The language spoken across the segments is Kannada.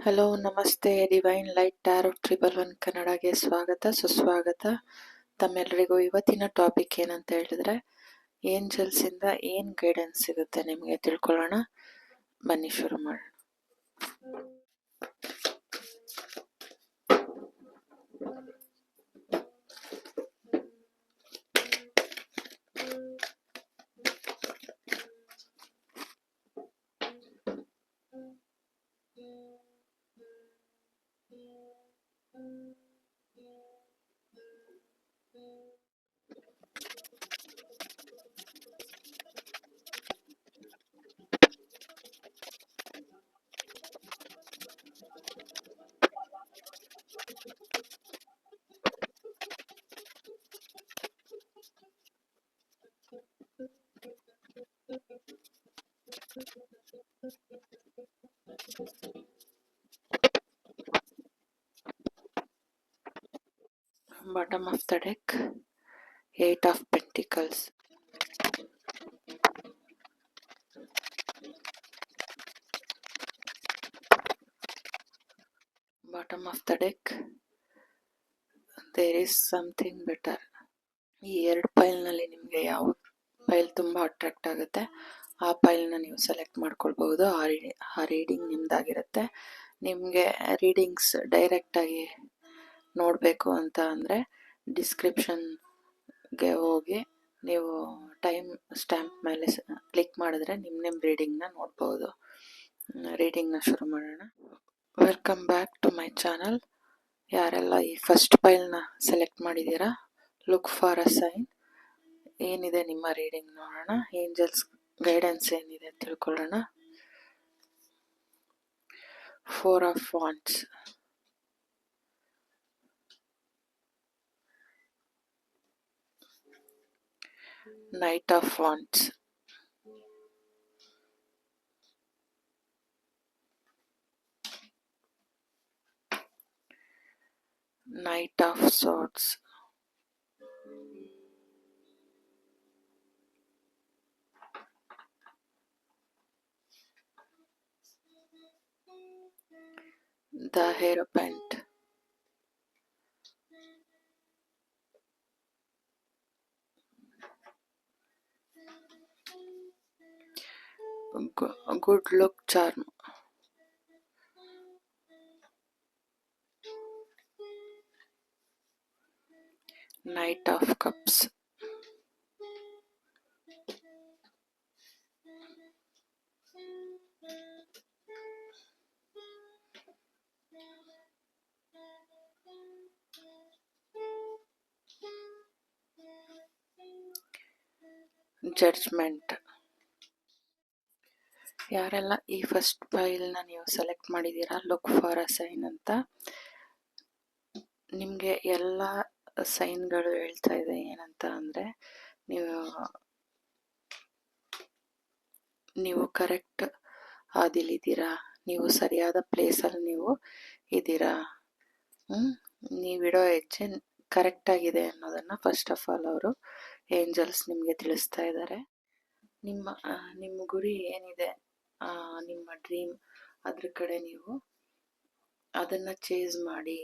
ಹಲೋ ನಮಸ್ತೆ. ಡಿವೈನ್ ಲೈಟ್ ಟ್ಯಾರೋ 111 ಕನ್ನಡಗೆ ಸ್ವಾಗತ ಸುಸ್ವಾಗತ. ತಮ್ಮೆಲ್ಲರಿಗೂ ಇವತ್ತಿನ ಟಾಪಿಕ್ ಏನಂತ ಹೇಳಿದ್ರೆ, ಏಂಜಲ್ಸ್ ಇಂದ ಏನ್ ಗೈಡೆನ್ಸ್ ಸಿಗುತ್ತೆ ನಿಮಗೆ ತಿಳ್ಕೊಳ್ಳೋಣ. ಬನ್ನಿ ಶುರು ಮಾಡೋಣ. Bottom of the deck, 8 of Pentacles. Bottom of the deck, there is something better. ಈ ಎರಡು ಪೈಲ್ನಲ್ಲಿ ನಿಮಗೆ ಯಾವ ಪೈಲ್ ತುಂಬ ಅಟ್ರಾಕ್ಟ್ ಆಗುತ್ತೆ ಆ ಪೈಲ್ನ ನೀವು ಸೆಲೆಕ್ಟ್ ಮಾಡ್ಕೊಳ್ಬಹುದು. ಆ ರೀಡಿಂಗ್ ನಿಮ್ದಾಗಿರುತ್ತೆ. ನಿಮಗೆ ರೀಡಿಂಗ್ಸ್ ಡೈರೆಕ್ಟಾಗಿ ನೋಡಬೇಕು ಅಂತ ಅಂದರೆ ಡಿಸ್ಕ್ರಿಪ್ಷನ್ಗೆ ಹೋಗಿ ನೀವು ಟೈಮ್ ಸ್ಟ್ಯಾಂಪ್ ಮೇಲೆ ಕ್ಲಿಕ್ ಮಾಡಿದ್ರೆ ನಿಮ್ಮ ರೀಡಿಂಗ್ನ ನೋಡ್ಬೋದು. ರೀಡಿಂಗ್ನ ಶುರು ಮಾಡೋಣ. Welcome back to my channel. ಯಾರೆಲ್ಲ ಈ ಫಸ್ಟ್ ಫೈಲ್ನ ಸೆಲೆಕ್ಟ್ ಮಾಡಿದ್ದೀರಾ, ಲುಕ್ ಫಾರ್ ಅ ಸೈನ್. ಏನಿದೆ ನಿಮ್ಮ ರೀಡಿಂಗ್ ನೋಡೋಣ. ಏಂಜಲ್ಸ್ ಗೈಡೆನ್ಸ್ ಏನಿದೆ ತಿಳ್ಕೊಳ್ಳೋಣ. 4 of wands, knight of wands, knight of swords, the Hierophant, good luck charm, Knight of Cups, judgement. ಯಾರೆಲ್ಲ ಈ ಫಸ್ಟ್ ಫೈಲ್ನ ನೀವು ಸೆಲೆಕ್ಟ್ ಮಾಡಿದ್ದೀರಾ ಲುಕ್ ಫಾರ್ ಅ ಸೈನ್ ಅಂತ, ನಿಮಗೆ ಎಲ್ಲ ಸೈನ್ಗಳು ಹೇಳ್ತಾ ಇದೆ ಏನಂತ ಅಂದರೆ, ನೀವು ಕರೆಕ್ಟ್ ಹಾದಿಲಿದ್ದೀರಾ, ನೀವು ಸರಿಯಾದ ಪ್ಲೇಸಲ್ಲಿ ನೀವು ಇದ್ದೀರಾ, ನೀವಿಡೋ ಹೆಜ್ಜೆ ಕರೆಕ್ಟಾಗಿದೆ ಅನ್ನೋದನ್ನು ಫಸ್ಟ್ ಆಫ್ ಆಲ್ ಅವರು ಏಂಜಲ್ಸ್ ನಿಮಗೆ ತಿಳಿಸ್ತಾ ಇದ್ದಾರೆ. ನಿಮ್ಮ ಗುರಿ ಏನಿದೆ, ನಿಮ್ಮ ಡ್ರೀಮ್, ಅದ್ರ ಕಡೆ ನೀವು ಅದನ್ನು ಚೇಸ್ ಮಾಡಿ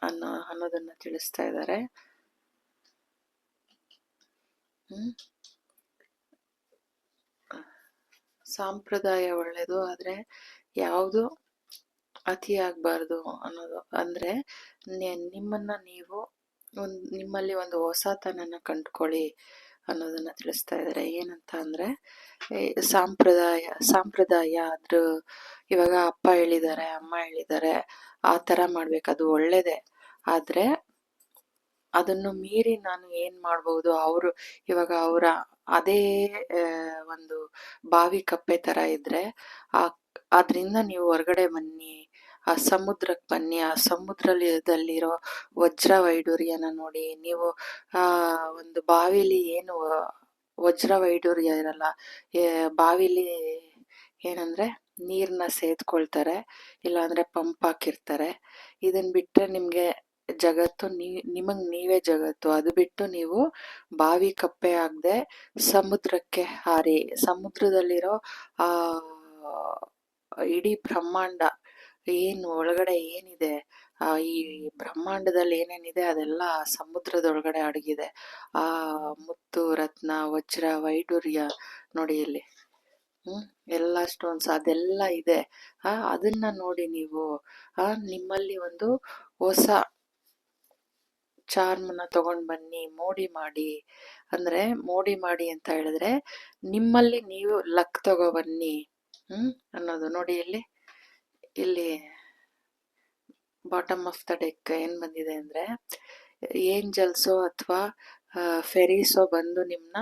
ಅನ್ನೋದನ್ನು ತಿಳಿಸ್ತಾ ಇದ್ದಾರೆ. ಸಂಪ್ರದಾಯ ಒಳ್ಳೆಯದು, ಆದರೆ ಯಾವುದು ಅತಿ ಆಗಬಾರ್ದು ಅನ್ನೋದು. ಅಂದರೆ ನಿಮ್ಮನ್ನು ನೀವು ನಿಮ್ಮಲ್ಲಿ ಒಂದು ಹೊಸತನನ ಕಂಡುಕೊಳ್ಳಿ ಅನ್ನೋದನ್ನು ತಿಳಿಸ್ತಾ ಇದ್ದಾರೆ. ಏನಂತ ಅಂದರೆ, ಸಾಂಪ್ರದಾಯ ಆದ್ರೂ ಇವಾಗ ಅಪ್ಪ ಹೇಳಿದ್ದಾರೆ, ಅಮ್ಮ ಹೇಳಿದ್ದಾರೆ, ಆ ಥರ ಮಾಡ್ಬೇಕು, ಅದು ಒಳ್ಳೇದೇ. ಆದರೆ ಅದನ್ನು ಮೀರಿ ನಾನು ಏನು ಮಾಡ್ಬೋದು, ಇವಾಗ ಅವರ ಅದೇ ಒಂದು ಬಾವಿ ಕಪ್ಪೆ ಥರ ಇದ್ದರೆ ಅದರಿಂದ ನೀವು ಹೊರಗಡೆ ಬನ್ನಿ, ಆ ಸಮುದ್ರಕ್ಕೆ ಬನ್ನಿ, ಆ ಸಮುದ್ರದಲ್ಲಿರೋ ವಜ್ರ ವೈಡೂರ್ಯನ ನೋಡಿ. ನೀವು ಒಂದು ಬಾವಿಲಿ ಏನು ವಜ್ರ ವೈಡೂರ್ಯ ಇರಲ್ಲ, ಬಾವಿಲಿ ಏನಂದರೆ ನೀರನ್ನ ಸೇದ್ಕೊಳ್ತಾರೆ, ಇಲ್ಲಾಂದರೆ ಪಂಪ್ ಹಾಕಿರ್ತಾರೆ. ಇದನ್ನು ಬಿಟ್ಟರೆ ನಿಮಗೆ ಜಗತ್ತು ನಿಮಗೆ ನೀವೇ ಜಗತ್ತು. ಅದು ಬಿಟ್ಟು ನೀವು ಬಾವಿ ಕಪ್ಪೆ ಆಗದೆ ಸಮುದ್ರಕ್ಕೆ ಹಾರಿ, ಸಮುದ್ರದಲ್ಲಿರೋ ಇಡೀ ಬ್ರಹ್ಮಾಂಡ ಏನು ಒಳಗಡೆ ಏನಿದೆ, ಈ ಬ್ರಹ್ಮಾಂಡದಲ್ಲಿ ಏನೇನಿದೆ ಅದೆಲ್ಲ ಸಮುದ್ರದೊಳಗಡೆ ಅಡಗಿದೆ. ಆ ಮುತ್ತು ರತ್ನ ವಜ್ರ ವೈಡೂರ್ಯ ನೋಡಿ ಇಲ್ಲಿ, ಎಲ್ಲ ಸ್ಟೋನ್ಸ್ ಅದೆಲ್ಲ ಇದೆ. ಅದನ್ನ ನೋಡಿ ನೀವು ನಿಮ್ಮಲ್ಲಿ ಒಂದು ಹೊಸ ಚಾರ್ಮ್ನ ತಗೊಂಡ್ ಬನ್ನಿ, ಮೋಡಿ ಮಾಡಿ. ಅಂದ್ರೆ ಮೋಡಿ ಮಾಡಿ ಅಂತ ಹೇಳಿದ್ರೆ ನಿಮ್ಮಲ್ಲಿ ನೀವು ಲಕ್ ತಗೊಬನ್ನಿ ಅನ್ನೋದು. ನೋಡಿ ಇಲ್ಲಿ ಬಾಟಮ್ ಆಫ್ ದ ಡೆಕ್ ಏನ್ ಬಂದಿದೆ ಅಂದ್ರೆ, ಏಂಜಲ್ಸೋ ಅಥವಾ ಫೆರೀಸೋ ಬಂದು ನಿಮ್ನ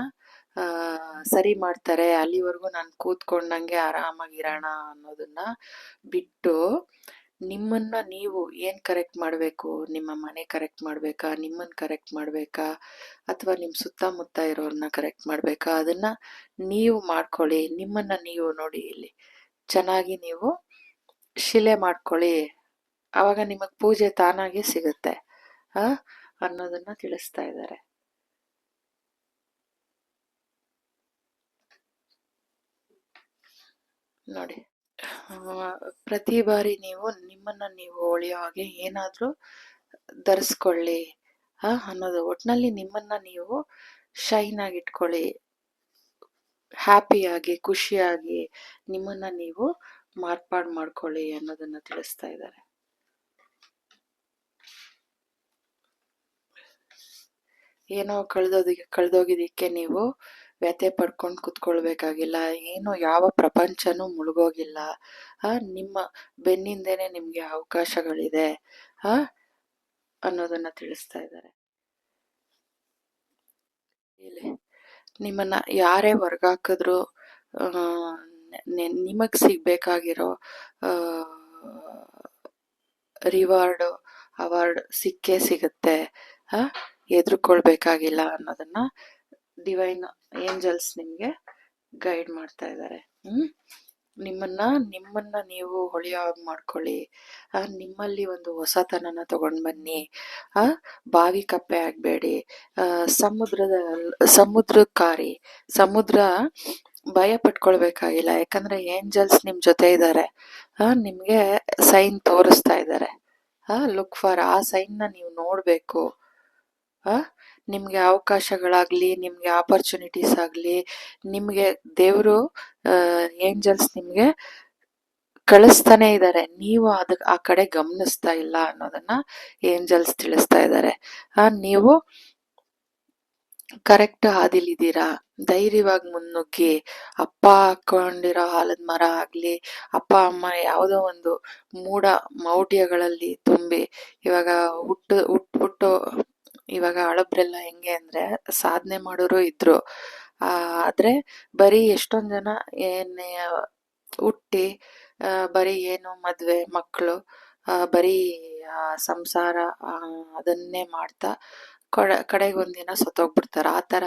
ಸರಿ ಮಾಡ್ತಾರೆ, ಅಲ್ಲಿವರೆಗೂ ನಾನು ಕೂತ್ಕೊಂಡಂಗೆ ಆರಾಮಾಗಿರೋಣ ಅನ್ನೋದನ್ನ ಬಿಟ್ಟು ನಿಮ್ಮನ್ನ ನೀವು ಏನ್ ಕರೆಕ್ಟ್ ಮಾಡಬೇಕು, ನಿಮ್ಮ ಮನೆ ಕರೆಕ್ಟ್ ಮಾಡ್ಬೇಕಾ, ನಿಮ್ಮನ್ನ ಕರೆಕ್ಟ್ ಮಾಡ್ಬೇಕಾ, ಅಥವಾ ನಿಮ್ ಸುತ್ತಮುತ್ತ ಇರೋರ್ನ ಕರೆಕ್ಟ್ ಮಾಡ್ಬೇಕಾ, ಅದನ್ನ ನೀವು ಮಾಡ್ಕೊಳ್ಳಿ. ನಿಮ್ಮನ್ನ ನೀವು ನೋಡಿ ಇಲ್ಲಿ ಚೆನ್ನಾಗಿ ನೀವು ಶಿಲೆ ಮಾಡ್ಕೊಳ್ಳಿ, ಆವಾಗ ನಿಮಗ್ ಪೂಜೆ ತಾನಾಗಿ ಸಿಗುತ್ತೆ ಅನ್ನೋದನ್ನ ತಿಳಿಸ್ತಾ ಇದ್ದಾರೆ. ನೋಡಿ, ಪ್ರತಿ ಬಾರಿ ನೀವು ನಿಮ್ಮನ್ನ ನೀವು ಹೊಳೆಯೋ ಹಾಗೆ ಏನಾದ್ರೂ ಧರಿಸ್ಕೊಳ್ಳಿ ಅನ್ನೋದು. ಒಟ್ನಲ್ಲಿ ನಿಮ್ಮನ್ನ ನೀವು ಶೈನ್ ಆಗಿ ಇಟ್ಕೊಳ್ಳಿ, ಹ್ಯಾಪಿಯಾಗಿ ಖುಷಿಯಾಗಿ ನಿಮ್ಮನ್ನ ನೀವು ಮಾರ್ಪಾಡು ಮಾಡ್ಕೊಳ್ಳಿ ಅನ್ನೋದನ್ನ ತಿಳಿಸ್ತಾ ಇದ್ದಾರೆ. ಏನೋ ಕಳೆದೋಗಿದ್ದಕ್ಕೆ ನೀವು ವ್ಯಥೆ ಪಡ್ಕೊಂಡು ಕುತ್ಕೊಳ್ಬೇಕಾಗಿಲ್ಲ, ಏನು ಯಾವ ಪ್ರಪಂಚನೂ ಮುಳುಗೋಗಿಲ್ಲ. ನಿಮ್ಮ ಬೆನ್ನಿಂದೇನೆ ನಿಮ್ಗೆ ಅವಕಾಶಗಳಿದೆ ಅನ್ನೋದನ್ನ ತಿಳಿಸ್ತಾ ಇದ್ದಾರೆ. ನಿಮ್ಮನ್ನ ಯಾರೇ ಹೊರ್ಗಾಕಿದ್ರು ನಿಮಗ್ ಸಿಗ್ಬೇಕಾಗಿರೋ ರಿವಾರ್ಡ್ ಅವಾರ್ಡ್ ಸಿಕ್ಕೇ ಸಿಗುತ್ತೆ, ಎದುರ್ಕೊಳ್ಬೇಕಾಗಿಲ್ಲ ಅನ್ನೋದನ್ನ ಡಿವೈನ್ ಏಂಜಲ್ಸ್ ನಿಮ್ಗೆ ಗೈಡ್ ಮಾಡ್ತಾ ಇದ್ದಾರೆ. ನಿಮ್ಮನ್ನ ನೀವು ಹೊಳೆಯೋ ಹಾಗೆ ಮಾಡ್ಕೊಳ್ಳಿ, ನಿಮ್ಮಲ್ಲಿ ಒಂದು ಹೊಸತನನ ತಗೊಂಡ್ ಬನ್ನಿ, ಬಾವಿ ಕಪ್ಪೆ ಆಗ್ಬೇಡಿ, ಸಮುದ್ರಕ್ಕಾರಿ. ಸಮುದ್ರ ಭಯ ಪಟ್ಕೊಳ್ಬೇಕಾಗಿಲ್ಲ, ಯಾಕಂದ್ರೆ ಏಂಜಲ್ಸ್ ನಿಮ್ ಜೊತೆ ಇದ್ದಾರೆ, ನಿಮ್ಗೆ ಸೈನ್ ತೋರಿಸ್ತಾ ಇದ್ದಾರೆ. ಲುಕ್ ಫಾರ್ ಆ ಸೈನ್ ನ ನೀವು ನೋಡ್ಬೇಕು. ನಿಮ್ಗೆ ಅವಕಾಶಗಳಾಗ್ಲಿ, ನಿಮ್ಗೆ ಆಪರ್ಚುನಿಟೀಸ್ ಆಗ್ಲಿ, ನಿಮ್ಗೆ ದೇವರು ಏಂಜಲ್ಸ್ ನಿಮ್ಗೆ ಕಳಿಸ್ತಾನೆ ಇದ್ದಾರೆ, ನೀವು ಆ ಕಡೆ ಗಮನಿಸ್ತಾ ಇಲ್ಲ ಅನ್ನೋದನ್ನ ಏಂಜಲ್ಸ್ ತಿಳಿಸ್ತಾ ಇದ್ದಾರೆ. ನೀವು ಕರೆಕ್ಟ್ ಹಾದಿಲಿದ್ದೀರಾ, ಧೈರ್ಯವಾಗಿ ಮುನ್ನುಗ್ಗಿ. ಅಪ್ಪ ಹಾಕೊಂಡಿರೋ ಆಲದ ಮರ ಆಗ್ಲಿ, ಅಪ್ಪ ಅಮ್ಮ ಯಾವುದೋ ಒಂದು ಮೂಢ ಮೌಢ್ಯಗಳಲ್ಲಿ ತುಂಬಿ ಇವಾಗ ಹುಟ್ಟು ಇವಾಗ ಹಳಬ್ರೆಲ್ಲ ಹೆಂಗೆ ಅಂದ್ರೆ ಸಾಧನೆ ಮಾಡೋರು ಇದ್ರು, ಆದ್ರೆ ಬರೀ ಎಷ್ಟೊಂದ್ ಜನ ಹುಟ್ಟಿ ಬರೀ ಏನು ಮದ್ವೆ ಮಕ್ಕಳು, ಬರೀ ಸಂಸಾರ ಅದನ್ನೇ ಮಾಡ್ತಾ ಕಡೆಗೆ ಒಂದಿನ ಸತ್ತೋಗ್ಬಿಡ್ತಾರ. ಆ ತರ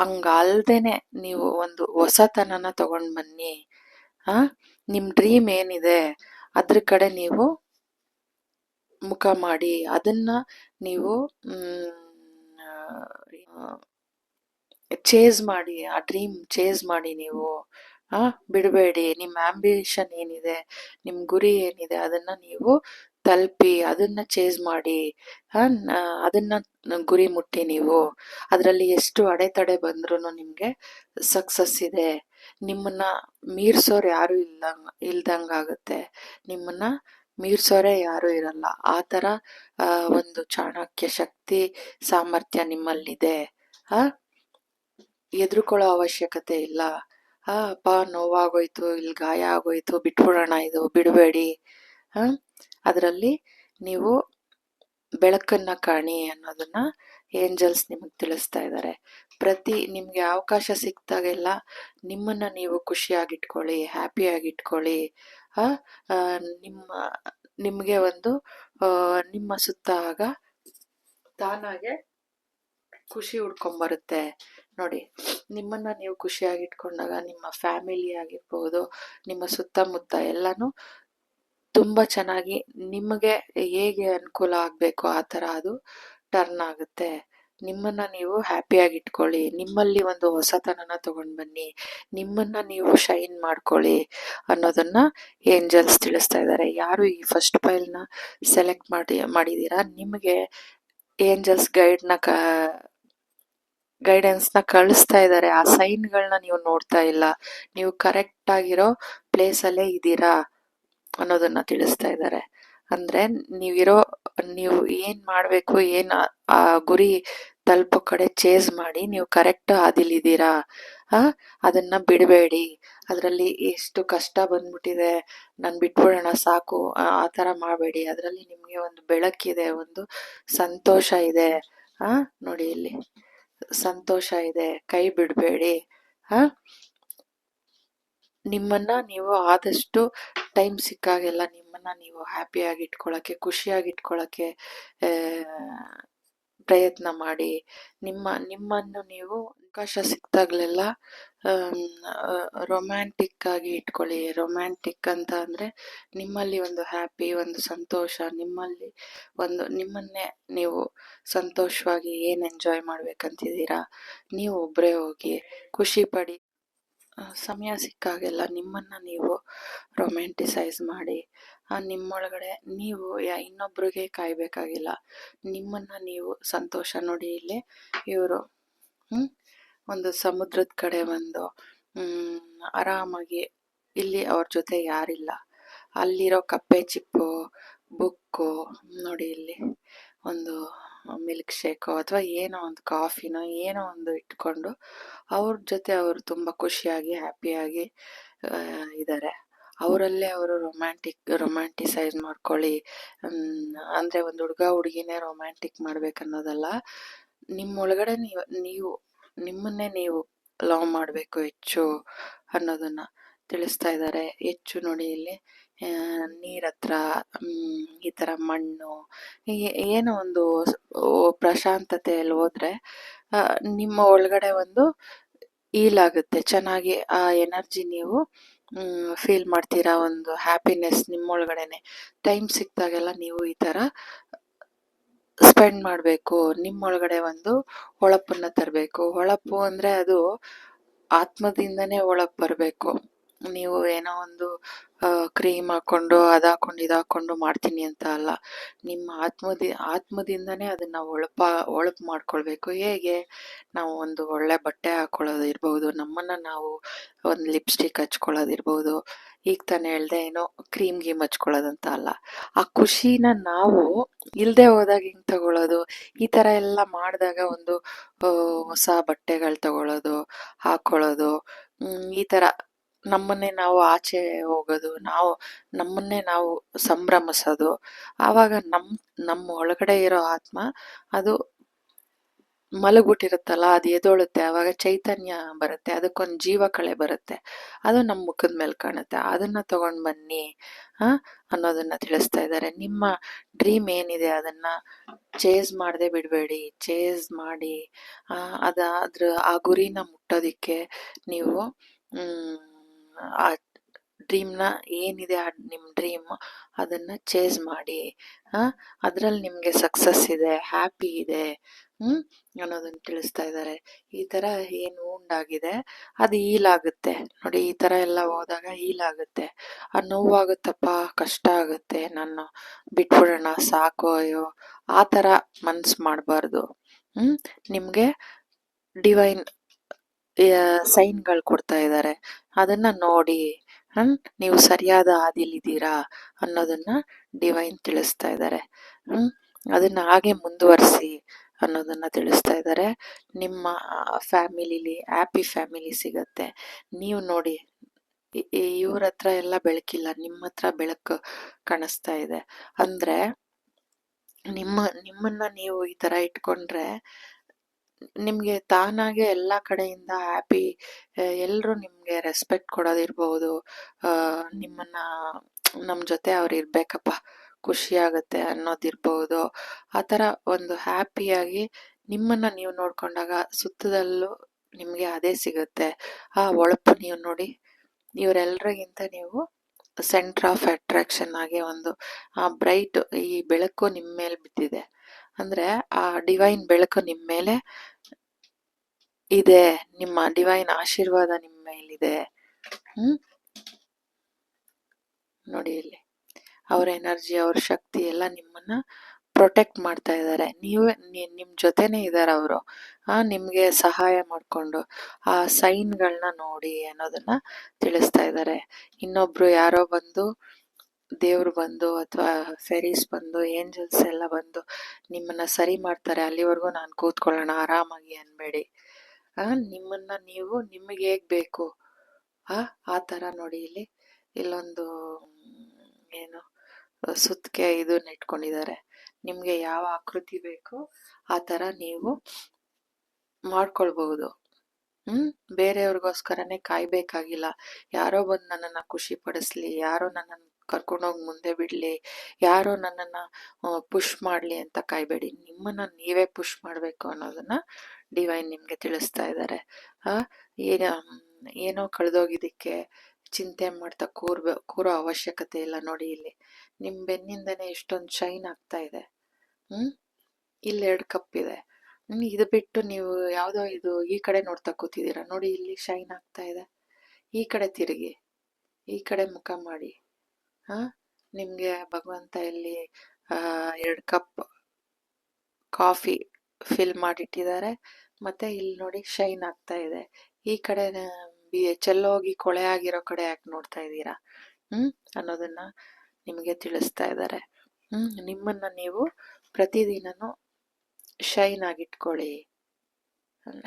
ಹಂಗಲ್ದೇನೆ ನೀವು ಒಂದು ಹೊಸತನನ ತಗೊಂಡ್ ಬನ್ನಿ. ನಿಮ್ ಡ್ರೀಮ್ ಏನಿದೆ ಅದ್ರ ಕಡೆ ನೀವು ಮುಖ ಮಾಡಿ, ಅದನ್ನ ನೀವು ಚೇಸ್ ಮಾಡಿ, ಆ ಡ್ರೀಮ್ ಚೇಸ್ ಮಾಡಿ. ನೀವು ಬಿಡಬೇಡಿ. ನಿಮ್ ಆಂಬಿಷನ್ ಏನಿದೆ, ನಿಮ್ ಗುರಿ ಏನಿದೆ ಅದನ್ನ ನೀವು ತಲುಪಿ, ಅದನ್ನ ಚೇಸ್ ಮಾಡಿ, ಅದನ್ನ ಗುರಿ ಮುಟ್ಟಿ. ನೀವು ಅದರಲ್ಲಿ ಎಷ್ಟು ಅಡೆತಡೆ ಬಂದ್ರು ನಿಮ್ಗೆ ಸಕ್ಸಸ್ ಇದೆ. ನಿಮ್ಮನ್ನ ಮೀರ್ಸೋರ್ ಯಾರು ಇಲ್ದಂಗಾಗುತ್ತೆ, ನಿಮ್ಮನ್ನ ಮೀರ್ಸೋರೆ ಯಾರು ಇರಲ್ಲ. ಆ ತರ ಒಂದು ಚಾಣಕ್ಯ ಶಕ್ತಿ ಸಾಮರ್ಥ್ಯ ನಿಮ್ಮಲ್ಲಿದೆ. ಎದುರುಕೊಳ್ಳೋ ಅವಶ್ಯಕತೆ ಇಲ್ಲ. ಅಪ್ಪ ನೋವಾಗೋಯ್ತು, ಇಲ್ಲಿ ಗಾಯ ಆಗೋಯ್ತು, ಬಿಟ್ಬಿಡೋಣ, ಇದು ಬಿಡಬೇಡಿ. ಅದರಲ್ಲಿ ನೀವು ಬೆಳಕನ್ನ ಕಾಣಿ ಅನ್ನೋದನ್ನ ಏಂಜಲ್ಸ್ ನಿಮಗ್ ತಿಳಿಸ್ತಾ ಇದ್ದಾರೆ. ನಿಮ್ಗೆ ಅವಕಾಶ ಸಿಕ್ತಾಗೆಲ್ಲ ನಿಮ್ಮನ್ನ ನೀವು ಖುಷಿಯಾಗಿಟ್ಕೊಳ್ಳಿ, ಹ್ಯಾಪಿಯಾಗಿಟ್ಕೊಳ್ಳಿ. ನಿಮ್ಗೆ ಒಂದು ನಿಮ್ಮ ಸುತ್ತ ಆಗ ತಾನಾಗೆ ಖುಷಿ ಹುಡ್ಕೊಂಬರುತ್ತೆ. ನೋಡಿ, ನಿಮ್ಮನ್ನ ನೀವು ಖುಷಿಯಾಗಿಟ್ಕೊಂಡಾಗ ನಿಮ್ಮ ಫ್ಯಾಮಿಲಿ ಆಗಿರ್ಬೋದು, ನಿಮ್ಮ ಸುತ್ತಮುತ್ತ ಎಲ್ಲಾನು ತುಂಬಾ ಚೆನ್ನಾಗಿ ನಿಮಗೆ ಹೇಗೆ ಅನುಕೂಲ ಆಗ್ಬೇಕು ಆ ತರ ಅದು ಟರ್ನ್ ಆಗುತ್ತೆ. ನಿಮ್ಮನ್ನ ನೀವು ಹ್ಯಾಪಿಯಾಗಿ ಇಟ್ಕೊಳ್ಳಿ, ನಿಮ್ಮಲ್ಲಿ ಒಂದು ಹೊಸತನನ ತಗೊಂಡ್ ಬನ್ನಿ, ನಿಮ್ಮನ್ನ ನೀವು ಶೈನ್ ಮಾಡ್ಕೊಳ್ಳಿ ಅನ್ನೋದನ್ನ ಏಂಜಲ್ಸ್ ತಿಳಿಸ್ತಾ ಇದ್ದಾರೆ. ಯಾರು ಈ ಫಸ್ಟ್ ಫೈಲ್ನ ಸೆಲೆಕ್ಟ್ ಮಾಡಿದೀರಾ, ನಿಮಗೆ ಏಂಜಲ್ಸ್ ಗೈಡೆನ್ಸ್ನ ಕಳಿಸ್ತಾ ಇದ್ದಾರೆ. ಆ ಸೈನ್ಗಳನ್ನ ನೀವು ನೋಡ್ತಾ ಇಲ್ಲ, ನೀವು ಕರೆಕ್ಟ್ ಆಗಿರೋ ಪ್ಲೇಸಲ್ಲೇ ಇದ್ದೀರಾ ಅನ್ನೋದನ್ನ ತಿಳಿಸ್ತಾ ಇದ್ದಾರೆ. ಅಂದ್ರೆ ನೀವು ಏನ್ ಮಾಡ್ಬೇಕು, ಏನ್ ಆ ಗುರಿ ತಲುಪೋ ಕಡೆ ಚೇಸ್ ಮಾಡಿ, ನೀವು ಕರೆಕ್ಟ್ ಹಾದಿಲಿದ್ದೀರಾ. ಅದನ್ನ ಬಿಡಬೇಡಿ. ಅದರಲ್ಲಿ ಎಷ್ಟು ಕಷ್ಟ ಬಂದ್ಬಿಟ್ಟಿದೆ, ನಾನು ಬಿಟ್ಬಿಡೋಣ ಸಾಕು, ಆ ಥರ ಮಾಡಬೇಡಿ. ಅದರಲ್ಲಿ ನಿಮಗೆ ಒಂದು ಬೆಳಕಿದೆ, ಒಂದು ಸಂತೋಷ ಇದೆ. ನೋಡಿ ಇಲ್ಲಿ ಸಂತೋಷ ಇದೆ, ಕೈ ಬಿಡಬೇಡಿ. ನಿಮ್ಮನ್ನ ನೀವು ಆದಷ್ಟು ಟೈಮ್ ಸಿಕ್ಕಾಗೆಲ್ಲ ನಿಮ್ಮನ್ನ ನೀವು ಹ್ಯಾಪಿಯಾಗಿ ಇಟ್ಕೊಳ್ಳೋಕ್ಕೆ, ಖುಷಿಯಾಗಿ ಇಟ್ಕೊಳ್ಳೋಕ್ಕೆ ಪ್ರಯತ್ನ ಮಾಡಿ. ನಿಮ್ಮನ್ನು ನೀವು ಅವಕಾಶ ಸಿಕ್ತಾಗ್ಲೆಲ್ಲ ರೊಮ್ಯಾಂಟಿಕ್ ಆಗಿ ಇಟ್ಕೊಳ್ಳಿ. ರೊಮ್ಯಾಂಟಿಕ್ ಅಂತ ಅಂದ್ರೆ ನಿಮ್ಮಲ್ಲಿ ಒಂದು ಹ್ಯಾಪಿ, ಒಂದು ಸಂತೋಷ, ನಿಮ್ಮನ್ನೇ ನೀವು ಸಂತೋಷವಾಗಿ ಏನ್ ಎಂಜಾಯ್ ಮಾಡ್ಬೇಕಂತಿದ್ದೀರಾ, ನೀವು ಒಬ್ಬರೇ ಹೋಗಿ ಖುಷಿ ಪಡಿ. ಸಮಯ ಸಿಕ್ಕಾಗೆಲ್ಲ ನಿಮ್ಮನ್ನ ನೀವು ರೊಮ್ಯಾಂಟಿಸೈಸ್ ಮಾಡಿ. ನಿಮ್ಮೊಳಗಡೆ ನೀವು ಇನ್ನೊಬ್ರಿಗೆ ಕಾಯ್ಬೇಕಾಗಿಲ್ಲ, ನಿಮ್ಮನ್ನ ನೀವು ಸಂತೋಷ. ನೋಡಿ ಇಲ್ಲಿ ಇವರು ಒಂದು ಸಮುದ್ರದ ಕಡೆ ಒಂದು ಆರಾಮಾಗಿ, ಇಲ್ಲಿ ಅವ್ರ ಜೊತೆ ಯಾರಿಲ್ಲ, ಅಲ್ಲಿರೋ ಕಪ್ಪೆ ಚಿಪ್ಪು, ಬುಕ್ಕು, ನೋಡಿ ಇಲ್ಲಿ ಒಂದು ಮಿಲ್ಕ್ ಶೇಕೋ ಅಥವಾ ಏನೋ ಒಂದು ಕಾಫಿನೋ ಏನೋ ಒಂದು ಇಟ್ಕೊಂಡು ಅವ್ರ ಜೊತೆ ಅವರು ತುಂಬ ಖುಷಿಯಾಗಿ ಹ್ಯಾಪಿಯಾಗಿ ಇದ್ದಾರೆ. ಅವರಲ್ಲೇ ಅವರು ರೊಮ್ಯಾಂಟಿಸೈಸ್ ಮಾಡ್ಕೊಳ್ಳಿ. ಅಂದರೆ ಒಂದು ಹುಡುಗ ಹುಡುಗಿನೇ ರೊಮ್ಯಾಂಟಿಕ್ ಮಾಡ್ಬೇಕನ್ನೋದಲ್ಲ, ನಿಮ್ಮೊಳಗಡೆ ನೀವು ನಿಮ್ಮನ್ನೇ ನೀವು ಲವ್ ಮಾಡಬೇಕು ಹೆಚ್ಚು ಅನ್ನೋದನ್ನ ತಿಳಿಸ್ತಾ ಇದ್ದಾರೆ. ಹೆಚ್ಚು ನೋಡಿ ಇಲ್ಲಿ ನೀರತ್ರ, ಈ ಥರ ಮಣ್ಣು, ಏನೋ ಒಂದು ಪ್ರಶಾಂತತೆಯಲ್ಲಿ ಹೋದ್ರೆ ನಿಮ್ಮ ಒಳಗಡೆ ಒಂದು ಈಲ್ ಆಗುತ್ತೆ, ಚೆನ್ನಾಗಿ ಆ ಎನರ್ಜಿ ನೀವು ಫೀಲ್ ಮಾಡ್ತೀರಾ. ಒಂದು ಹ್ಯಾಪಿನೆಸ್ ನಿಮ್ಮೊಳಗಡೆನೆ. ಟೈಮ್ ಸಿಕ್ತಾಗೆಲ್ಲ ನೀವು ಈ ಥರ ಸ್ಪೆಂಡ್ ಮಾಡಬೇಕು. ನಿಮ್ಮೊಳಗಡೆ ಒಂದು ಹೊಳಪನ್ನ ತರಬೇಕು. ಹೊಳಪು ಅಂದರೆ ಅದು ಆತ್ಮದಿಂದನೇ ಒಳಗೆ ಬರಬೇಕು. ನೀವು ಏನೋ ಒಂದು ಕ್ರೀಮ್ ಹಾಕೊಂಡು ಅದಾಕೊಂಡು ಮಾಡ್ತೀನಿ ಅಂತ ಅಲ್ಲ, ನಿಮ್ಮ ಆತ್ಮದಿಂದನೇ ಅದನ್ನ ಒಳಪು ಮಾಡ್ಕೊಳ್ಬೇಕು. ಹೇಗೆ ನಾವು ಒಂದು ಒಳ್ಳೆ ಬಟ್ಟೆ ಹಾಕೊಳ್ಳೋದು ಇರ್ಬೋದು, ನಮ್ಮನ್ನ ನಾವು ಒಂದು ಲಿಪ್ಸ್ಟಿಕ್ ಹಚ್ಕೊಳ್ಳೋದಿರ್ಬೋದು, ಈಗ ತಾನೇ ಹೇಳ್ದೆ ಏನೋ ಕ್ರೀಮ್ ಗೀಮ್ ಹಚ್ಕೊಳ್ಳೋದಂತ ಅಲ್ಲ. ಆ ಖುಷಿನ ನಾವು ಇಲ್ದೆ ಹೋದಾಗ ಹಿಂಗ್ ತಗೊಳ್ಳೋದು, ಈ ತರ ಎಲ್ಲ ಮಾಡಿದಾಗ ಒಂದು ಹೊಸ ಬಟ್ಟೆಗಳು ತಗೊಳ್ಳೋದು, ಹಾಕೊಳ್ಳೋದು, ಈ ತರ ನಮ್ಮನ್ನೇ ನಾವು ಆಚೆ ಹೋಗೋದು, ನಮ್ಮನ್ನೇ ನಾವು ಸಂಭ್ರಮಿಸೋದು, ಆವಾಗ ನಮ್ಮ ಒಳಗಡೆ ಇರೋ ಆತ್ಮ ಅದು ಮಲಗ್ಬಿಟ್ಟಿರುತ್ತಲ್ಲ, ಅದು ಎದೊಳುತ್ತೆ. ಆವಾಗ ಚೈತನ್ಯ ಬರುತ್ತೆ, ಅದಕ್ಕೊಂದು ಜೀವ ಕಳೆ ಬರುತ್ತೆ, ಅದು ನಮ್ಮ ಮುಖದ ಮೇಲೆ ಕಾಣುತ್ತೆ. ಅದನ್ನ ತಗೊಂಡ್ ಬನ್ನಿ ಅನ್ನೋದನ್ನ ತಿಳಿಸ್ತಾ ಇದ್ದಾರೆ. ನಿಮ್ಮ ಡ್ರೀಮ್ ಏನಿದೆ ಅದನ್ನ ಚೇಸ್ ಮಾಡದೆ ಬಿಡಬೇಡಿ, ಚೇಸ್ ಮಾಡಿ ಆ ಗುರಿನ ಮುಟ್ಟೋದಿಕ್ಕೆ ನೀವು ಆ ಡ್ರೀಮ್ನ ಏನಿದೆ, ನಿಮ್ಮ ಡ್ರೀಮ್ ಅದನ್ನ ಚೇಸ್ ಮಾಡಿ. ಅದ್ರಲ್ಲಿ ನಿಮ್ಗೆ ಸಕ್ಸಸ್ ಇದೆ, ಹ್ಯಾಪಿ ಇದೆ ಅನ್ನೋದನ್ನ ತಿಳಿಸ್ತಾ ಇದ್ದಾರೆ. ಈ ತರ ಏನು ಉಂಡಾಗಿದೆ ಅದು ಹೀಲಾಗುತ್ತೆ. ನೋಡಿ ಈ ತರ ಎಲ್ಲ ಹೋದಾಗ ಹೀಲಾಗುತ್ತೆ. ನೋವಾಗುತ್ತಪ್ಪ, ಕಷ್ಟ ಆಗುತ್ತೆ, ನಾನು ಬಿಟ್ಬಿಡೋಣ ಸಾಕು, ಅಯ್ಯೋ ಆ ಥರ ಮನ್ಸು ಮಾಡಬಾರ್ದು. ನಿಮಗೆ ಡಿವೈನ್ ಸೈನ್ಗಳು ಕೊಡ್ತಾ ಇದ್ದಾರೆ, ಅದನ್ನ ನೋಡಿ ನೀವು ಸರಿಯಾದ ಹಾದಿಲಿದ್ದೀರಾ ಅನ್ನೋದನ್ನ ಡಿವೈನ್ ತಿಳಿಸ್ತಾ ಇದ್ದಾರೆ. ಅದನ್ನ ಹಾಗೆ ಮುಂದುವರಿಸಿ ಅನ್ನೋದನ್ನ ತಿಳಿಸ್ತಾ ಇದ್ದಾರೆ. ನಿಮ್ಮ ಫ್ಯಾಮಿಲಿಲಿ ಹ್ಯಾಪಿ ಫ್ಯಾಮಿಲಿ ಸಿಗತ್ತೆ. ನೀವು ನೋಡಿ ಇವ್ರ ಹತ್ರ ಎಲ್ಲ ಬೆಳಕಿಲ್ಲ, ನಿಮ್ಮ ಹತ್ರ ಬೆಳಕು ಕಾಣಿಸ್ತಾ ಇದೆ. ಅಂದ್ರೆ ನಿಮ್ಮನ್ನ ನೀವು ಈ ತರ ಇಟ್ಕೊಂಡ್ರೆ ನಿಮ್ಗೆ ತಾನಾಗೆ ಎಲ್ಲ ಕಡೆಯಿಂದ ಹ್ಯಾಪಿ, ಎಲ್ಲರೂ ನಿಮ್ಗೆ ರೆಸ್ಪೆಕ್ಟ್ ಕೊಡೋದಿರ್ಬೋದು, ನಿಮ್ಮನ್ನ ನಮ್ ಜೊತೆ ಅವ್ರು ಇರ್ಬೇಕಪ್ಪ, ಖುಷಿ ಆಗತ್ತೆ ಅನ್ನೋದಿರ್ಬೋದು. ಆ ಥರ ಒಂದು ಹ್ಯಾಪಿಯಾಗಿ ನಿಮ್ಮನ್ನ ನೀವು ನೋಡ್ಕೊಂಡಾಗ ಸುತ್ತದಲ್ಲೂ ನಿಮ್ಗೆ ಅದೇ ಸಿಗುತ್ತೆ. ಆ ಹೊಳಪು ನೀವು ನೋಡಿ, ಇವರೆಲ್ಲರಿಗಿಂತ ನೀವು ಸೆಂಟರ್ ಆಫ್ ಅಟ್ರಾಕ್ಷನ್ ಆಗಿ ಒಂದು ಆ ಬ್ರೈಟ್ ಈ ಬೆಳಕು ನಿಮ್ಮ ಮೇಲೆ ಬಿದ್ದಿದೆ. ಅಂದ್ರೆ ಆ ಡಿವೈನ್ ಬೆಳಕು ನಿಮ್ಮ ಮೇಲೆ ಇದೆ, ನಿಮ್ಮ ಡಿವೈನ್ ಆಶೀರ್ವಾದ ನಿಮ್ಮ ಮೇಲಿದೆ. ನೋಡಿ ಇಲ್ಲಿ ಅವ್ರ ಎನರ್ಜಿ, ಅವ್ರ ಶಕ್ತಿ ಎಲ್ಲ ನಿಮ್ಮನ್ನ ಪ್ರೊಟೆಕ್ಟ್ ಮಾಡ್ತಾ ಇದ್ದಾರೆ. ನಿಮ್ ಜೊತೆನೆ ಇದ್ದಾರೆ ಅವರು. ನಿಮ್ಗೆ ಸಹಾಯ ಮಾಡ್ಕೊಂಡು ಆ ಸೈನ್ಗಳನ್ನ ನೋಡಿ ಅನ್ನೋದನ್ನ ತಿಳಿಸ್ತಾ ಇದ್ದಾರೆ. ಇನ್ನೊಬ್ರು ಯಾರೋ ಬಂದು, ದೇವ್ರು ಬಂದು ಅಥವಾ ಫೆರೀಸ್ ಬಂದು, ಏಂಜಲ್ಸ್ ಎಲ್ಲ ಬಂದು ನಿಮ್ಮನ್ನ ಸರಿ ಮಾಡ್ತಾರೆ, ಅಲ್ಲಿವರೆಗೂ ನಾನು ಕೂತ್ಕೊಳ್ಳೋಣ ಆರಾಮಾಗಿ ಅನ್ಬೇಡಿ. ನಿಮ್ಮನ್ನ ನೀವು ನಿಮಗೆ ಹೇಗ್ ಬೇಕು ಆ ತರ ನೋಡಿ. ಇಲ್ಲೊಂದು ಏನು ಸುತ್ತಿಗೆ ಇದನ್ನ ಇಟ್ಕೊಂಡಿದ್ದಾರೆ. ನಿಮ್ಗೆ ಯಾವ ಆಕೃತಿ ಬೇಕು ಆ ತರ ನೀವು ಮಾಡ್ಕೊಳ್ಬಹುದು. ಬೇರೆಯವ್ರಿಗೋಸ್ಕರನೇ ಕಾಯ್ಬೇಕಾಗಿಲ್ಲ. ಯಾರೋ ಬಂದು ನನ್ನನ್ನ ಖುಷಿ ಪಡಿಸ್ಲಿ, ಯಾರೋ ನನ್ನನ್ನು ಕರ್ಕೊಂಡೋಗಿ ಮುಂದೆ ಬಿಡ್ಲಿ, ಯಾರೋ ನನ್ನನ್ನ ಪುಷ್ ಮಾಡ್ಲಿ ಅಂತ ಕಾಯ್ಬೇಡಿ. ನಿಮ್ಮನ್ನ ನೀವೇ ಪುಷ್ ಮಾಡ್ಬೇಕು ಅನ್ನೋದನ್ನ ಡಿವೈನ್ ನಿಮ್ಗೆ ತಿಳಿಸ್ತಾ ಇದ್ದಾರೆ. ಏನೋ ಕಳೆದೋಗಿದ್ದಕ್ಕೆ ಚಿಂತೆ ಮಾಡ್ತಾ ಕೂರೋ ಅವಶ್ಯಕತೆ ಇಲ್ಲ. ನೋಡಿ ಇಲ್ಲಿ ನಿಮ್ ಬೆನ್ನಿಂದನೇ ಎಷ್ಟೊಂದು ಶೈನ್ ಆಗ್ತಾ ಇದೆ. ಇಲ್ಲಿ 2 ಕಪ್ ಇದೆ. ಇದು ಬಿಟ್ಟು ನೀವು ಯಾವ್ದೋ ಇದು ಈ ಕಡೆ ನೋಡ್ತಾ ಕೂತಿದ್ದೀರಾ. ನೋಡಿ ಇಲ್ಲಿ ಶೈನ್ ಆಗ್ತಾ ಇದೆ. ಈ ಕಡೆ ತಿರುಗಿ, ಈ ಕಡೆ ಮುಖ ಮಾಡಿ. ನಿಮ್ಗೆ ಭಗವಂತ ಇಲ್ಲಿ 2 ಕಪ್ ಕಾಫಿ ಫಿಲ್ ಮಾಡಿಟ್ಟಿದ್ದಾರೆ. ಮತ್ತೆ ಇಲ್ಲಿ ನೋಡಿ ಶೈನ್ ಆಗ್ತಾ ಇದೆ. ಈ ಕಡೆ ಚೆಲ್ಲೋಗಿ ಕೊಳೆ ಆಗಿರೋ ಕಡೆ ಯಾಕೆ ನೋಡ್ತಾ ಇದ್ದೀರಾ ಅನ್ನೋದನ್ನ ನಿಮಗೆ ತಿಳಿಸ್ತಾ ಇದ್ದಾರೆ. ನಿಮ್ಮನ್ನ ನೀವು ಪ್ರತಿದಿನನೂ ಶೈನ್ ಆಗಿಟ್ಕೊಳ್ಳಿ,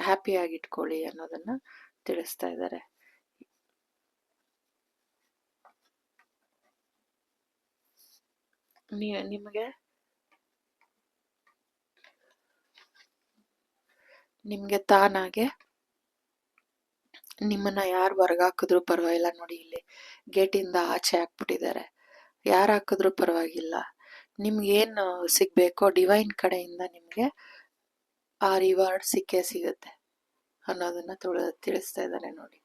ಹ್ಯಾಪಿ ಆಗಿಟ್ಕೊಳ್ಳಿ ಅನ್ನೋದನ್ನ ತಿಳಿಸ್ತಾ ಇದ್ದಾರೆ. ನಿಮ್ಗೆ ತಾನಾಗೆ ನಿಮ್ಮನ್ನ ಯಾರು ಹೊರಗಾಕಿದ್ರು ಪರವಾಗಿಲ್ಲ. ನೋಡಿ ಇಲ್ಲಿ ಗೇಟಿಂದ ಆಚೆ ಹಾಕ್ಬಿಟ್ಟಿದ್ದಾರೆ. ಯಾರು ಹಾಕಿದ್ರು ಪರವಾಗಿಲ್ಲ. ನಿಮ್ಗೇನು ಸಿಗ್ಬೇಕೋ ಡಿವೈನ್ ಕಡೆಯಿಂದ ನಿಮ್ಗೆ ಆ ರಿವಾರ್ಡ್ ಸಿಕ್ಕೇ ಸಿಗುತ್ತೆ ಅನ್ನೋದನ್ನ ತಿಳಿಸ್ತಾ ಇದ್ದಾರೆ. ನೋಡಿ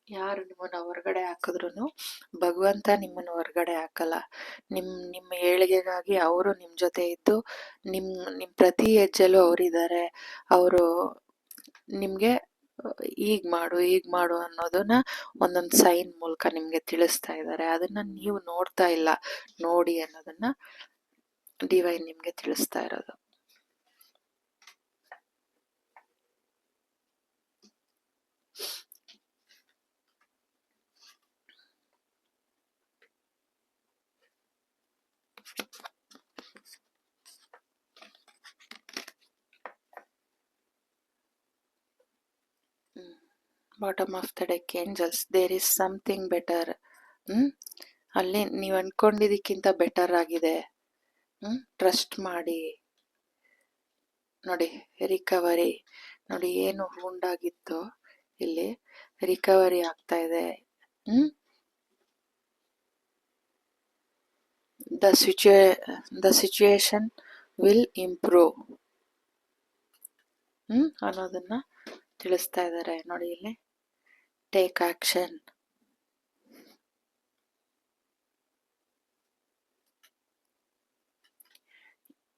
ಯಾರು ನಿಮ್ಮನ್ನ ಹೊರಗಡೆ ಹಾಕಿದ್ರು ಭಗವಂತ ನಿಮ್ಮನ್ನ ಹೊರಗಡೆ ಹಾಕಲ್ಲ. ನಿಮ್ಮ ಏಳಿಗೆಗಾಗಿ ಅವರು ನಿಮ್ ಜೊತೆ ಇದ್ದು ನಿಮ್ ಪ್ರತಿ ಹೆಜ್ಜೆಲೂ ಅವರಿದ್ದಾರೆ. ಅವರು ನಿಮ್ಗೆ ಈಗ ಮಾಡು ಅನ್ನೋದನ್ನ ಒಂದೊಂದು ಸೈನ್ ಮೂಲಕ ನಿಮ್ಗೆ ತಿಳಿಸ್ತಾ ಇದ್ದಾರೆ. ಅದನ್ನ ನೀವು ನೋಡ್ತಾ ಇಲ್ಲ, ನೋಡಿ ಅನ್ನೋದನ್ನ ಡಿವೈನ್ ನಿಮ್ಗೆ ತಿಳಿಸ್ತಾ ಇರೋದು. Bottom of the deck angels, there is something better. ಅಲ್ಲಿ ನೀವು ಅನ್ಕೊಂಡಿದ್ದಕ್ಕಿಂತ ಬೆಟರ್ ಆಗಿದೆ. ಟ್ರಸ್ಟ್ ಮಾಡಿ. ನೋಡಿ ರಿಕವರಿ, ನೋಡಿ ಏನು ಹುಂಡಾಗಿತ್ತು ಇಲ್ಲಿ ರಿಕವರಿ ಆಗ್ತಾ ಇದೆ. ದ ಸಿಚುಯೇಷನ್ ವಿಲ್ ಇಂಪ್ರೂವ್ ಅನ್ನೋದನ್ನ ತಿಳಿಸ್ತಾ ಇದ್ದಾರೆ. ನೋಡಿ ಇಲ್ಲಿ take action.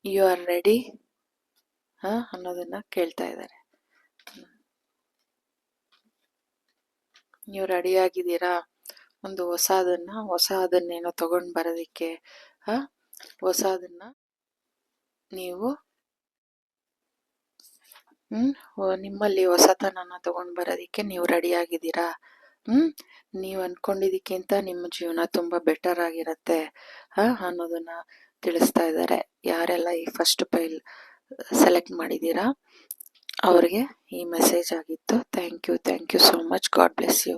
You are ready ಅನ್ನೋದನ್ನ ಕೇಳ್ತಾ ಇದ್ದಾರೆ. ನೀವು ರೆಡಿ ಆಗಿದ್ದೀರಾ ಒಂದು ಹೊಸದನ್ನೇನೋ ತಗೊಂಡ್ ಬರೋದಿಕ್ಕೆ? ಹೊಸದನ್ನ ನೀವು ನಿಮ್ಮಲ್ಲಿ ಹೊಸತನನ ತಗೊಂಡ್ ಬರೋದಿಕ್ಕೆ ನೀವು ರೆಡಿ ಆಗಿದ್ದೀರಾ? ನೀವು ಅನ್ಕೊಂಡಿದ್ದಕ್ಕಿಂತ ನಿಮ್ಮ ಜೀವನ ತುಂಬಾ ಬೆಟರ್ ಆಗಿರತ್ತೆ ಅನ್ನೋದನ್ನ ತಿಳಿಸ್ತಾ ಇದ್ದಾರೆ. ಯಾರೆಲ್ಲ ಈ ಫಸ್ಟ್ ಪೈಲ್ ಸೆಲೆಕ್ಟ್ ಮಾಡಿದ್ದೀರಾ ಅವ್ರಿಗೆ ಈ ಮೆಸೇಜ್ ಆಗಿತ್ತು. Thank you so much. God bless you.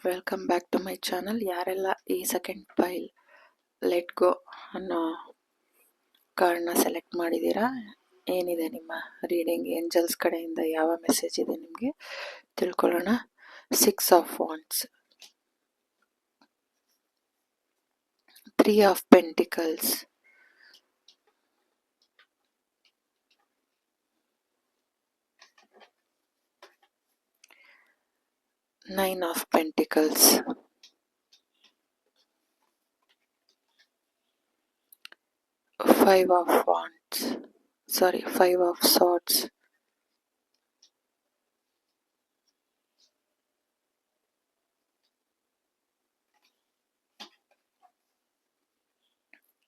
Welcome back to my channel. ಯಾರೆಲ್ಲ ಈ ಸೆಕೆಂಡ್ ಪೈಲ್ ಲೆಟ್ ಗೋ ಅನ್ನೋ ಕಾರ್ಡ್ನ ಸೆಲೆಕ್ಟ್ ಮಾಡಿದ್ದೀರಾ, ಏನಿದೆ ನಿಮ್ಮ ರೀಡಿಂಗ್, ಏಂಜಲ್ಸ್ ಕಡೆಯಿಂದ ಯಾವ ಮೆಸೇಜ್ ಇದೆ ನಿಮಗೆ ತಿಳ್ಕೊಳ್ಳೋಣ. 6 of wands, 3 of pentacles, 9 of pentacles, 5 of wands, sorry, 5 of swords,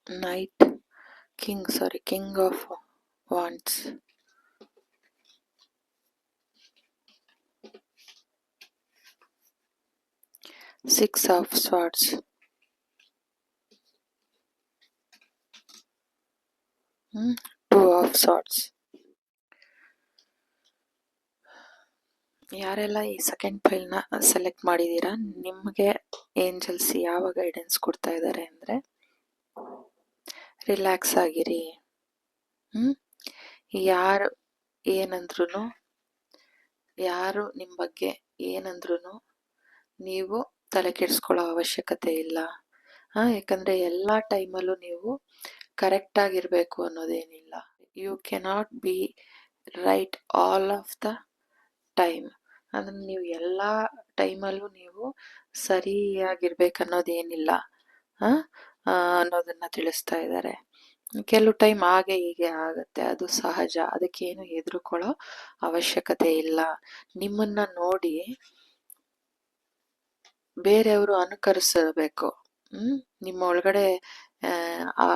knight, king of wands, 6 of swords, 2 of swords. ಯಾರೆಲ್ಲ ಈ ಸೆಕೆಂಡ್ ಫೈಲ್ನ ಸೆಲೆಕ್ಟ್ ಮಾಡಿದ್ದೀರಾ, ನಿಮಗೆ ಏಂಜಲ್ಸ್ ಯಾವ ಗೈಡೆನ್ಸ್ ಕೊಡ್ತಾ ಇದ್ದಾರೆ ಅಂದರೆ, ರಿಲ್ಯಾಕ್ಸ್ ಆಗಿರಿ. ಯಾರು ಏನಂದ್ರೂ, ಯಾರು ನಿಮ್ಮ ಬಗ್ಗೆ ಏನಂದ್ರೂ ನೀವು ತಲೆ ಕೆಡಿಸ್ಕೊಳ್ಳೋ ಅವಶ್ಯಕತೆ ಇಲ್ಲ. ಯಾಕಂದರೆ ಎಲ್ಲ ಟೈಮಲ್ಲೂ ನೀವು ಕರೆಕ್ಟಾಗಿರಬೇಕು ಅನ್ನೋದೇನಿಲ್ಲ. You cannot be right all of the time. ಅಂದರೆ ನೀವು ಎಲ್ಲ ಟೈಮಲ್ಲೂ ನೀವು ಸರಿಯಾಗಿರ್ಬೇಕನ್ನೋದೇನಿಲ್ಲ ಅನ್ನೋದನ್ನ ತಿಳಿಸ್ತಾ ಇದ್ದಾರೆ. ಕೆಲವು ಟೈಮ್ ಹಾಗೆ ಹೀಗೆ ಆಗುತ್ತೆ, ಅದು ಸಹಜ, ಅದಕ್ಕೇನು ಹೆದರ್ಕೊಳ್ಳೋ ಅವಶ್ಯಕತೆ ಇಲ್ಲ. ನಿಮ್ಮನ್ನ ನೋಡಿ ಬೇರೆಯವರು ಅನುಕರಿಸಬೇಕು. ನಿಮ್ಮ ಒಳಗಡೆ ಆ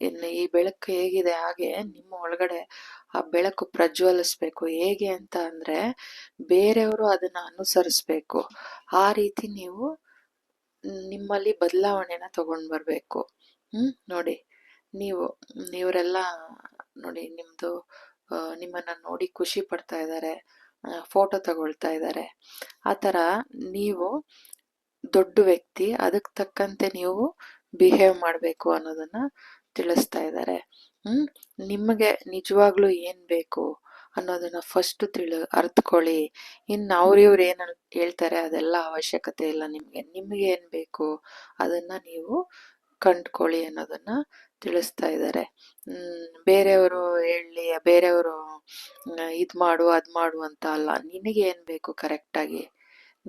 ಇನ್ನು ಈ ಬೆಳಕು ಹೇಗಿದೆ ಹಾಗೆ ನಿಮ್ಮ ಒಳಗಡೆ ಆ ಬೆಳಕು ಪ್ರಜ್ವಲಿಸ್ಬೇಕು. ಹೇಗೆ ಅಂತ ಅಂದ್ರೆ ಬೇರೆಯವರು ಅದನ್ನ ಅನುಸರಿಸ್ಬೇಕು. ಆ ರೀತಿ ನೀವು ನಿಮ್ಮಲ್ಲಿ ಬದಲಾವಣೆನ ತಗೊಂಡ್ ಬರ್ಬೇಕು. ನೋಡಿ, ಇವರೆಲ್ಲ ನೋಡಿ ನಿಮ್ದು ನಿಮ್ಮನ್ನ ನೋಡಿ ಖುಷಿ ಪಡ್ತಾ ಇದ್ದಾರೆ, ಫೋಟೋ ತಗೊಳ್ತಾ ಇದ್ದಾರೆ. ಆ ಥರ ನೀವು ದೊಡ್ಡ ವ್ಯಕ್ತಿ, ಅದಕ್ಕೆ ತಕ್ಕಂತೆ ನೀವು ಬಿಹೇವ್ ಮಾಡಬೇಕು ಅನ್ನೋದನ್ನ ತಿಳಿಸ್ತಾ ಇದ್ದಾರೆ. ನಿಮಗೆ ನಿಜವಾಗ್ಲೂ ಏನ್ ಬೇಕು ಅನ್ನೋದನ್ನ ಫಸ್ಟ್ ಅರ್ತ್ಕೊಳ್ಳಿ. ಇನ್ನು ಇವ್ರು ಏನ್ ಹೇಳ್ತಾರೆ ಅದೆಲ್ಲ ಅವಶ್ಯಕತೆ ಇಲ್ಲ. ನಿಮ್ಗೆ ಏನ್ ಬೇಕು ಅದನ್ನ ನೀವು ಕಂಡ್ಕೊಳ್ಳಿ ಅನ್ನೋದನ್ನ ತಿಳಿಸ್ತಾ ಇದ್ದಾರೆ. ಬೇರೆಯವರು ಹೇಳಿ, ಬೇರೆಯವರು ಇದ್ ಮಾಡು ಅದ್ ಮಾಡು ಅಂತ ಅಲ್ಲ. ನಿನಗೆ ಏನ್ ಬೇಕು ಕರೆಕ್ಟಾಗಿ,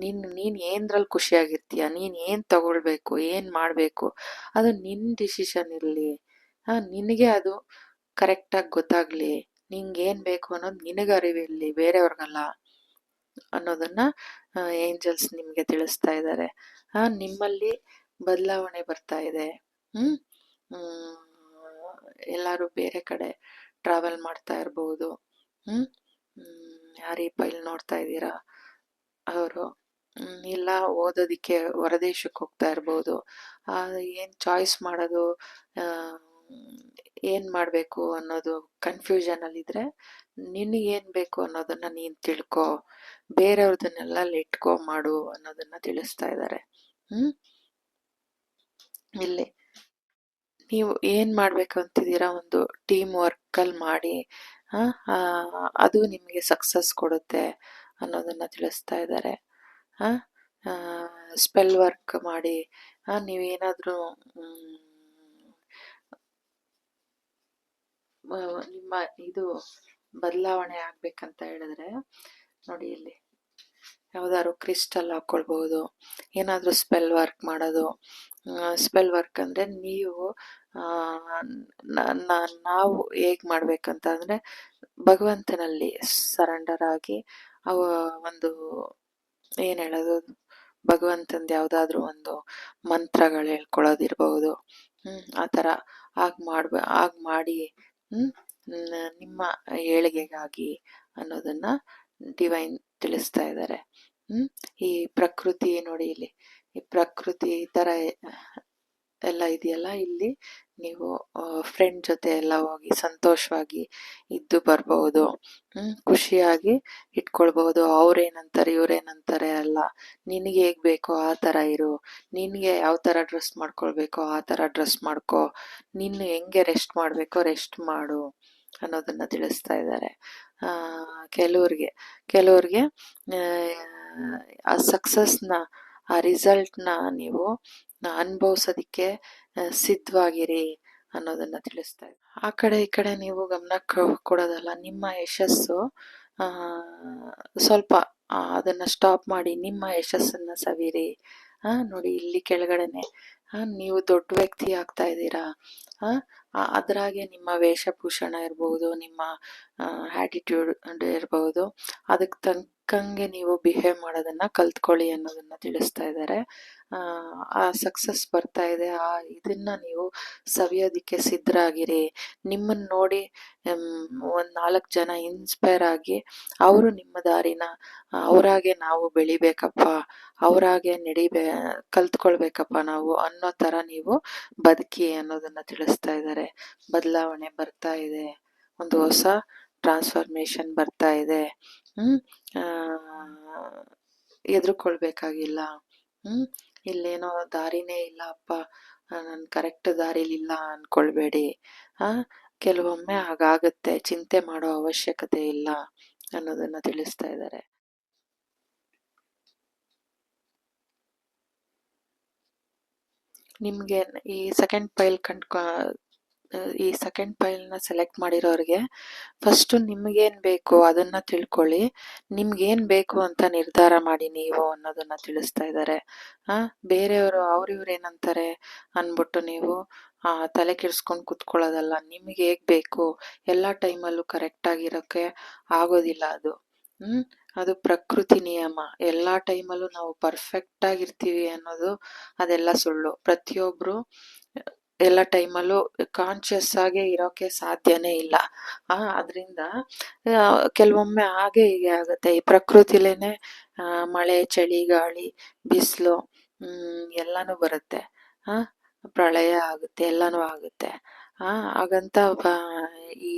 ನೀನ್ ಏನ್ರಲ್ಲಿ ಖುಷಿಯಾಗಿರ್ತೀಯ, ನೀನ್ ಏನ್ ತಗೊಳ್ಬೇಕು, ಏನ್ ಮಾಡ್ಬೇಕು, ಅದು ನಿನ್ ಡಿಸಿಷನ್ ಇರ್ಲಿ. ನಿನಗೆ ಅದು ಕರೆಕ್ಟಾಗಿ ಗೊತ್ತಾಗ್ಲಿ. ನಿಂಗೇನ್ ಬೇಕು ಅನ್ನೋದು ನಿನಗೆ ಅರಿವಿರ್ಲಿ, ಬೇರೆಯವ್ರಿಗಲ್ಲ ಅನ್ನೋದನ್ನ ಏಂಜಲ್ಸ್ ನಿಮ್ಗೆ ತಿಳಿಸ್ತಾ ಇದ್ದಾರೆ. ನಿಮ್ಮಲ್ಲಿ ಬದಲಾವಣೆ ಬರ್ತಾ ಇದೆ. ಎಲ್ಲಾರು ಬೇರೆ ಕಡೆ ಟ್ರಾವೆಲ್ ಮಾಡ್ತಾ ಇರ್ಬೋದು. ಯಾರೀ ಫೈಲ್ ನೋಡ್ತಾ ಇದ್ದೀರಾ ಅವರು ಇಲ್ಲ ಓದೋದಿಕ್ಕೆ ಹೊರದೇಶಕ್ಕೆ ಹೋಗ್ತಾ ಇರ್ಬೋದು. ಏನ್ ಚಾಯ್ಸ್ ಮಾಡೋದು, ಏನ್ ಮಾಡ್ಬೇಕು ಅನ್ನೋದು ಕನ್ಫ್ಯೂಷನ್ ಅಲ್ಲಿದ್ರೆ ನಿನಗೇನ್ ಬೇಕು ಅನ್ನೋದನ್ನ ನೀನ್ ತಿಳ್ಕೊ, ಬೇರೆಯವ್ರದನ್ನೆಲ್ಲ ಲೆಟ್ಕೋ ಮಾಡು ಅನ್ನೋದನ್ನ ತಿಳಿಸ್ತಾ ಇದ್ದಾರೆ. ಇಲ್ಲಿ ನೀವು ಏನ್ ಮಾಡ್ಬೇಕು ಅಂತಿದ್ದೀರಾ, ಒಂದು ಟೀಮ್ ವರ್ಕ್ ಅಲ್ಲಿ ಮಾಡಿ, ಅದು ನಿಮ್ಗೆ ಸಕ್ಸಸ್ ಕೊಡುತ್ತೆ ಅನ್ನೋದನ್ನ ತಿಳಿಸ್ತಾ ಇದ್ದಾರೆ. ಸ್ಪೆಲ್ ವರ್ಕ್ ಮಾಡಿ, ನೀವೇನಾದ್ರೂ ನಿಮ್ಮ ಇದು ಬದಲಾವಣೆ ಆಗ್ಬೇಕಂತ ಹೇಳಿದ್ರೆ ನೋಡಿ, ಇಲ್ಲಿ ಯಾವ್ದಾದ್ರು ಕ್ರಿಸ್ಟಲ್ ಹಾಕೊಳ್ಬಹುದು, ಏನಾದ್ರೂ ಸ್ಪೆಲ್ ವರ್ಕ್ ಮಾಡೋದು. ಸ್ಪೆಲ್ ವರ್ಕ್ ಅಂದ್ರೆ ನೀವು ನಾವು ಹೇಗ್ ಮಾಡ್ಬೇಕಂತ ಅಂದ್ರೆ ಭಗವಂತನಲ್ಲಿ ಸರೆಂಡರ್ ಆಗಿ ಒಂದು ಏನ್ ಹೇಳೋದು, ಭಗವಂತಂದು ಯಾವ್ದಾದ್ರು ಒಂದು ಮಂತ್ರಗಳು ಹೇಳ್ಕೊಳ್ಳೋದಿರ್ಬಹುದು. ಆ ಥರ ಆಗ್ ಮಾಡಿ ನಿಮ್ಮ ಏಳಿಗೆಗಾಗಿ ಅನ್ನೋದನ್ನ ಡಿವೈನ್ ತಿಳಿಸ್ತಾ ಇದ್ದಾರೆ. ಈ ಪ್ರಕೃತಿ ನೋಡಿ, ಇಲ್ಲಿ ಈ ಪ್ರಕೃತಿ ಈ ತರ ಎಲ್ಲ ಇದೆಯಲ್ಲ, ಇಲ್ಲಿ ನೀವು ಫ್ರೆಂಡ್ ಜೊತೆ ಎಲ್ಲ ಹೋಗಿ ಸಂತೋಷವಾಗಿ ಇದ್ದು ಬರ್ಬಹುದು, ಖುಷಿಯಾಗಿ ಇಟ್ಕೊಳ್ಬಹುದು. ಅವ್ರೇನಂತಾರೆ ಇವ್ರೇನಂತಾರೆ ಅಲ್ಲ, ನಿನಗೆ ಹೇಗ್ ಬೇಕೋ ಆ ತರ ಇರು. ನಿನ್ಗೆ ಯಾವ ತರ ಡ್ರೆಸ್ ಮಾಡ್ಕೊಳ್ಬೇಕೋ ಆ ತರ ಡ್ರೆಸ್ ಮಾಡ್ಕೋ. ನಿನ್ನ ಹೆಂಗೆ ರೆಸ್ಟ್ ಮಾಡ್ಬೇಕೋ ರೆಸ್ಟ್ ಮಾಡು ಅನ್ನೋದನ್ನ ತಿಳಿಸ್ತಾ ಇದ್ದಾರೆ. ಕೆಲವ್ರಿಗೆ ಆ ಸಕ್ಸಸ್ನ, ಆ ರಿಸಲ್ಟ್ನ ನೀವು ಅನುಭವಿಸೋದಿಕ್ಕೆ ಸಿದ್ಧವಾಗಿರಿ ಅನ್ನೋದನ್ನ ತಿಳಿಸ್ತಾ ಇದೆ. ಆ ಕಡೆ ಈ ಕಡೆ ನೀವು ಗಮನ ಕೊಡೋದಲ್ಲ, ನಿಮ್ಮ ಯಶಸ್ಸು ಸ್ವಲ್ಪ ಅದನ್ನ ಸ್ಟಾಪ್ ಮಾಡಿ ನಿಮ್ಮ ಯಶಸ್ಸನ್ನ ಸವಿರಿ. ನೋಡಿ, ಇಲ್ಲಿ ಕೆಳಗಡೆನೆ ನೀವು ದೊಡ್ಡ ವ್ಯಕ್ತಿ ಆಗ್ತಾ ಇದ್ದೀರಾ. ಅದ್ರಾಗೆ ನಿಮ್ಮ ವೇಷಭೂಷಣ ಇರ್ಬೋದು, ನಿಮ್ಮ ಆಟಿಟ್ಯೂಡ್ ಇರ್ಬೋದು, ಅದಕ್ಕೆ ತಕ್ಕಂಗೆ ನೀವು ಬಿಹೇವ್ ಮಾಡೋದನ್ನ ಕಲ್ತ್ಕೊಳ್ಳಿ ಅನ್ನೋದನ್ನ ತಿಳಿಸ್ತಾ ಇದ್ದಾರೆ. ಆ ಸಕ್ಸಸ್ ಬರ್ತಾ ಇದೆ, ಇದನ್ನ ನೀವು ಸವಿಯೋದಿಕ್ಕೆ ಸಿದ್ಧರಾಗಿರಿ. ನಿಮ್ಮನ್ನ ನೋಡಿ ಒಂದ್ 4 ಜನ ಇನ್ಸ್ಪೈರ್ ಆಗಿ ಅವರು ನಿಮ್ಮ ದಾರಿನ ಅವರಾಗೆ ನಾವು ಬೆಳಿಬೇಕಪ್ಪ, ಅವರಾಗೆ ಕಲ್ತ್ಕೊಳ್ಬೇಕಪ್ಪ ನಾವು ಅನ್ನೋ ತರ ನೀವು ಬದುಕಿ ಅನ್ನೋದನ್ನ ತಿಳಿಸ್ತಾ ಇದ್ದಾರೆ. ಬದಲಾವಣೆ ಬರ್ತಾ ಇದೆ, ಒಂದು ಹೊಸ ಟ್ರಾನ್ಸ್ಫಾರ್ಮೇಶನ್ ಬರ್ತಾ ಇದೆ. ಆ ಎದುರ್ಕೊಳ್ಬೇಕಾಗಿಲ್ಲ. ಇಲ್ಲೇನೋ ದಾರಿನೇ ಇಲ್ಲ ಅಪ್ಪ, ನಾನು ಕರೆಕ್ಟ್ ದಾರಿಲಿಲ್ಲ ಅನ್ಕೊಳ್ಬೇಡಿ. ಕೆಲವೊಮ್ಮೆ ಹಾಗಾಗತ್ತೆ, ಚಿಂತೆ ಮಾಡೋ ಅವಶ್ಯಕತೆ ಇಲ್ಲ ಅನ್ನೋದನ್ನ ತಿಳಿಸ್ತಾ ಇದ್ದಾರೆ. ನಿಮ್ಗೆ ಈ ಸೆಕೆಂಡ್ ಫೈಲ್ನ ಸೆಲೆಕ್ಟ್ ಮಾಡಿರೋರಿಗೆ ಫಸ್ಟ್ ನಿಮ್ಗೇನ್ ಬೇಕು ಅದನ್ನ ತಿಳ್ಕೊಳ್ಳಿ, ನಿಮ್ಗೇನ್ ಬೇಕು ಅಂತ ನಿರ್ಧಾರ ಮಾಡಿ ನೀವು ಅನ್ನೋದನ್ನ ತಿಳಿಸ್ತಾ ಇದ್ದಾರೆ. ಬೇರೆಯವರು ಅವ್ರಿವ್ರು ಏನಂತಾರೆ ಅನ್ಬಿಟ್ಟು ನೀವು ತಲೆ ಕೆಡ್ಸ್ಕೊಂಡು ಕುತ್ಕೊಳ್ಳೋದಲ್ಲ. ನಿಮ್ಗೆ ಹೇಗ್ ಬೇಕು ಎಲ್ಲಾ ಟೈಮಲ್ಲೂ ಕರೆಕ್ಟ್ ಆಗಿರೋಕೆ ಆಗೋದಿಲ್ಲ ಅದು. ಅದು ಪ್ರಕೃತಿ ನಿಯಮ. ಎಲ್ಲಾ ಟೈಮಲ್ಲೂ ನಾವು ಪರ್ಫೆಕ್ಟ್ ಆಗಿರ್ತೀವಿ ಅನ್ನೋದು ಅದೆಲ್ಲ ಸುಳ್ಳು. ಪ್ರತಿಯೊಬ್ರು ಎಲ್ಲ ಟೈಮಲ್ಲೂ ಕಾನ್ಶಿಯಸ್ ಆಗಿ ಇರೋಕೆ ಸಾಧ್ಯನೇ ಇಲ್ಲ. ಅದರಿಂದ ಕೆಲವೊಮ್ಮೆ ಹಾಗೆ ಹೀಗೆ ಆಗುತ್ತೆ. ಈ ಪ್ರಕೃತಿಲೇನೆ ಮಳೆ, ಚಳಿ, ಗಾಳಿ, ಬಿಸಿಲು ಎಲ್ಲಾನು ಬರುತ್ತೆ. ಪ್ರಳಯ ಆಗುತ್ತೆ, ಎಲ್ಲಾನು ಆಗುತ್ತೆ. ಹಾಗಂತ ಈ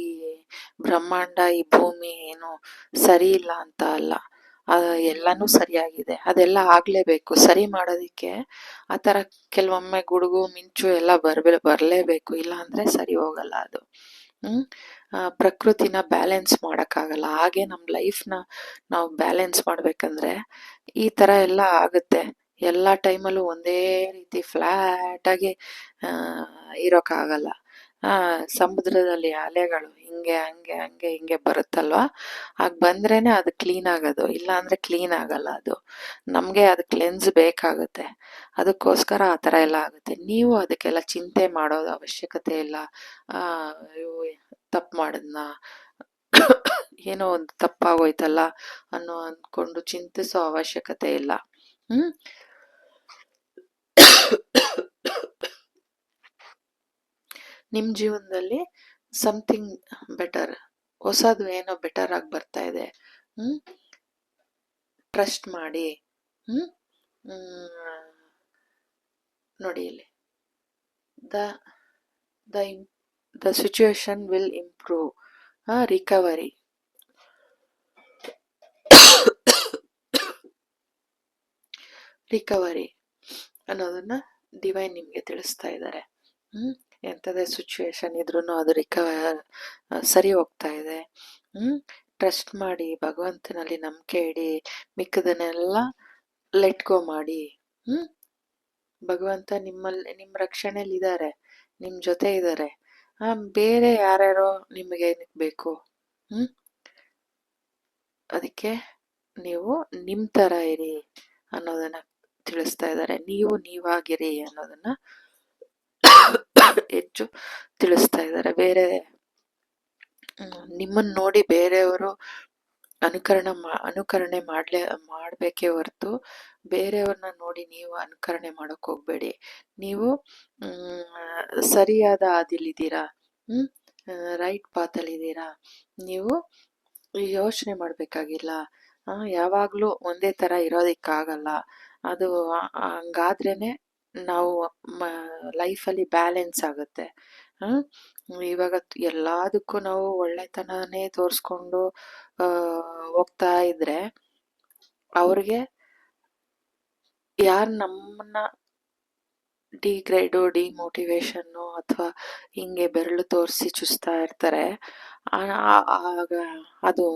ಬ್ರಹ್ಮಾಂಡ, ಈ ಭೂಮಿ ಏನು ಸರಿ ಇಲ್ಲ ಅಂತ ಅಲ್ಲ, ಎಲ್ಲಾನು ಸರಿಯಾಗಿದೆ. ಅದೆಲ್ಲ ಆಗ್ಲೇಬೇಕು. ಸರಿ ಮಾಡೋದಿಕ್ಕೆ ಆತರ ಕೆಲವೊಮ್ಮೆ ಗುಡುಗು, ಮಿಂಚು ಎಲ್ಲ ಬರ್ಲೇಬೇಕು, ಇಲ್ಲ ಅಂದ್ರೆ ಸರಿ ಹೋಗಲ್ಲ ಅದು. ಪ್ರಕೃತಿನ ಬ್ಯಾಲೆನ್ಸ್ ಮಾಡಕ್ಕಾಗಲ್ಲ. ಹಾಗೆ ನಮ್ ಲೈಫ್ನ ನಾವು ಬ್ಯಾಲೆನ್ಸ್ ಮಾಡ್ಬೇಕಂದ್ರೆ ಈ ತರ ಎಲ್ಲ ಆಗುತ್ತೆ. ಎಲ್ಲಾ ಟೈಮಲ್ಲೂ ಒಂದೇ ರೀತಿ ಫ್ಲಾಟ್ ಆಗಿ ಇರೋಕ್ಕಾಗಲ್ಲ. ಸಮುದ್ರದಲ್ಲಿ ಅಲೆಗಳು ಹಿಂಗೆ ಹಂಗೆ ಹಂಗೆ ಹಿಂಗೆ ಬರುತ್ತಲ್ವಾ, ಆಗ ಬಂದ್ರೇನೆ ಅದು ಕ್ಲೀನ್ ಆಗೋದು, ಇಲ್ಲ ಅಂದ್ರೆ ಕ್ಲೀನ್ ಆಗಲ್ಲ ಅದು. ನಮ್ಗೆ ಅದು ಕ್ಲೆನ್ಸ್ ಬೇಕಾಗುತ್ತೆ, ಅದಕ್ಕೋಸ್ಕರ ಆ ತರ ಎಲ್ಲ ಆಗುತ್ತೆ. ನೀವು ಅದಕ್ಕೆಲ್ಲ ಚಿಂತೆ ಮಾಡೋದು ಅವಶ್ಯಕತೆ ಇಲ್ಲ. ತಪ್ಪು ಮಾಡದ್ನ ಏನೋ ಒಂದು ತಪ್ಪಾಗೋಯ್ತಲ್ಲ ಅನ್ಕೊಂಡು ಚಿಂತಿಸೋ ಅವಶ್ಯಕತೆ ಇಲ್ಲ. ನಿಮ್ ಜೀವನದಲ್ಲಿ ಸಮಥಿಂಗ್ ಬೆಟರ್, ಹೊಸದು ಏನೋ ಬೆಟರ್ ಆಗಿ ಬರ್ತಾ ಇದೆ. ಟ್ರಸ್ಟ್ ಮಾಡಿ. ನೋಡಿ ಇಲ್ಲಿ, the situation will improve. Recovery. ಅನ್ನೋದನ್ನ ಡಿವೈನ್ ನಿಮ್ಗೆ ತಿಳಿಸ್ತಾ ಇದ್ದಾರೆ. ಎಂಥದೇ ಸಿಚುವೇಶನ್ ಇದ್ರೂ ಅದು ಸರಿ ಹೋಗ್ತಾ ಇದೆ. ಟ್ರಸ್ಟ್ ಮಾಡಿ, ಭಗವಂತನಲ್ಲಿ ನಂಬಿಕೆ ಇಡಿ, ಮಿಕ್ಕದನ್ನೆಲ್ಲ ಲೆಟ್ ಗೋ ಮಾಡಿ. ಭಗವಂತ ನಿಮ್ ರಕ್ಷಣೆಯಲ್ಲಿ ಇದ್ದಾರೆ, ನಿಮ್ ಜೊತೆ ಇದ್ದಾರೆ. ಬೇರೆ ಯಾರ್ಯಾರೋ ನಿಮ್ಗೆ ಏನಕ್ಕೆ ಬೇಕು? ಅದಕ್ಕೆ ನೀವು ನಿಮ್ ತರ ಇರಿ ಅನ್ನೋದನ್ನ ತಿಳಿಸ್ತಾ ಇದ್ದಾರೆ. ನೀವು ನೀವಾಗಿರಿ ಅನ್ನೋದನ್ನ ಹೆಚ್ಚು ತಿಳಿಸ್ತಾ ಇದ್ದಾರೆ. ಬೇರೆ ನಿಮ್ಮನ್ನ ನೋಡಿ ಬೇರೆಯವರು ಅನುಕರಣೆ ಮಾಡ್ಬೇಕೇ ಹೊರತು ಬೇರೆಯವ್ರನ್ನ ನೋಡಿ ನೀವು ಅನುಕರಣೆ ಮಾಡಕ್ ಹೋಗ್ಬೇಡಿ. ನೀವು ಸರಿಯಾದ ಹಾದಿಲಿದ್ದೀರಾ, ರೈಟ್ ಪಾತಲ್ಲಿ ಇದ್ದೀರಾ. ನೀವು ಯೋಚನೆ ಮಾಡ್ಬೇಕಾಗಿಲ್ಲ. ಯಾವಾಗ್ಲೂ ಒಂದೇ ತರ ಇರೋದಿಕ್ಕಾಗಲ್ಲ. ಅದು ಹಂಗಾದ್ರೇನೆ ನಾವು ಲೈಫಲ್ಲಿ ಬ್ಯಾಲೆನ್ಸ್ ಆಗುತ್ತೆ. ಇವಾಗ ಎಲ್ಲದಕ್ಕೂ ನಾವು ಒಳ್ಳೆತನನೇ ತೋರಿಸ್ಕೊಂಡು ಹೋಗ್ತಾ ಇದ್ರೆ ಅವ್ರಿಗೆ ಯಾರು ನಮ್ಮನ್ನ ಡಿಮೋಟಿವೇಶನ್ನು ಅಥವಾ ಹಿಂಗೆ ಬೆರಳು ತೋರಿಸಿ ಚುಸ್ತಾ ಇರ್ತಾರೆ, ಆಗ ಅದು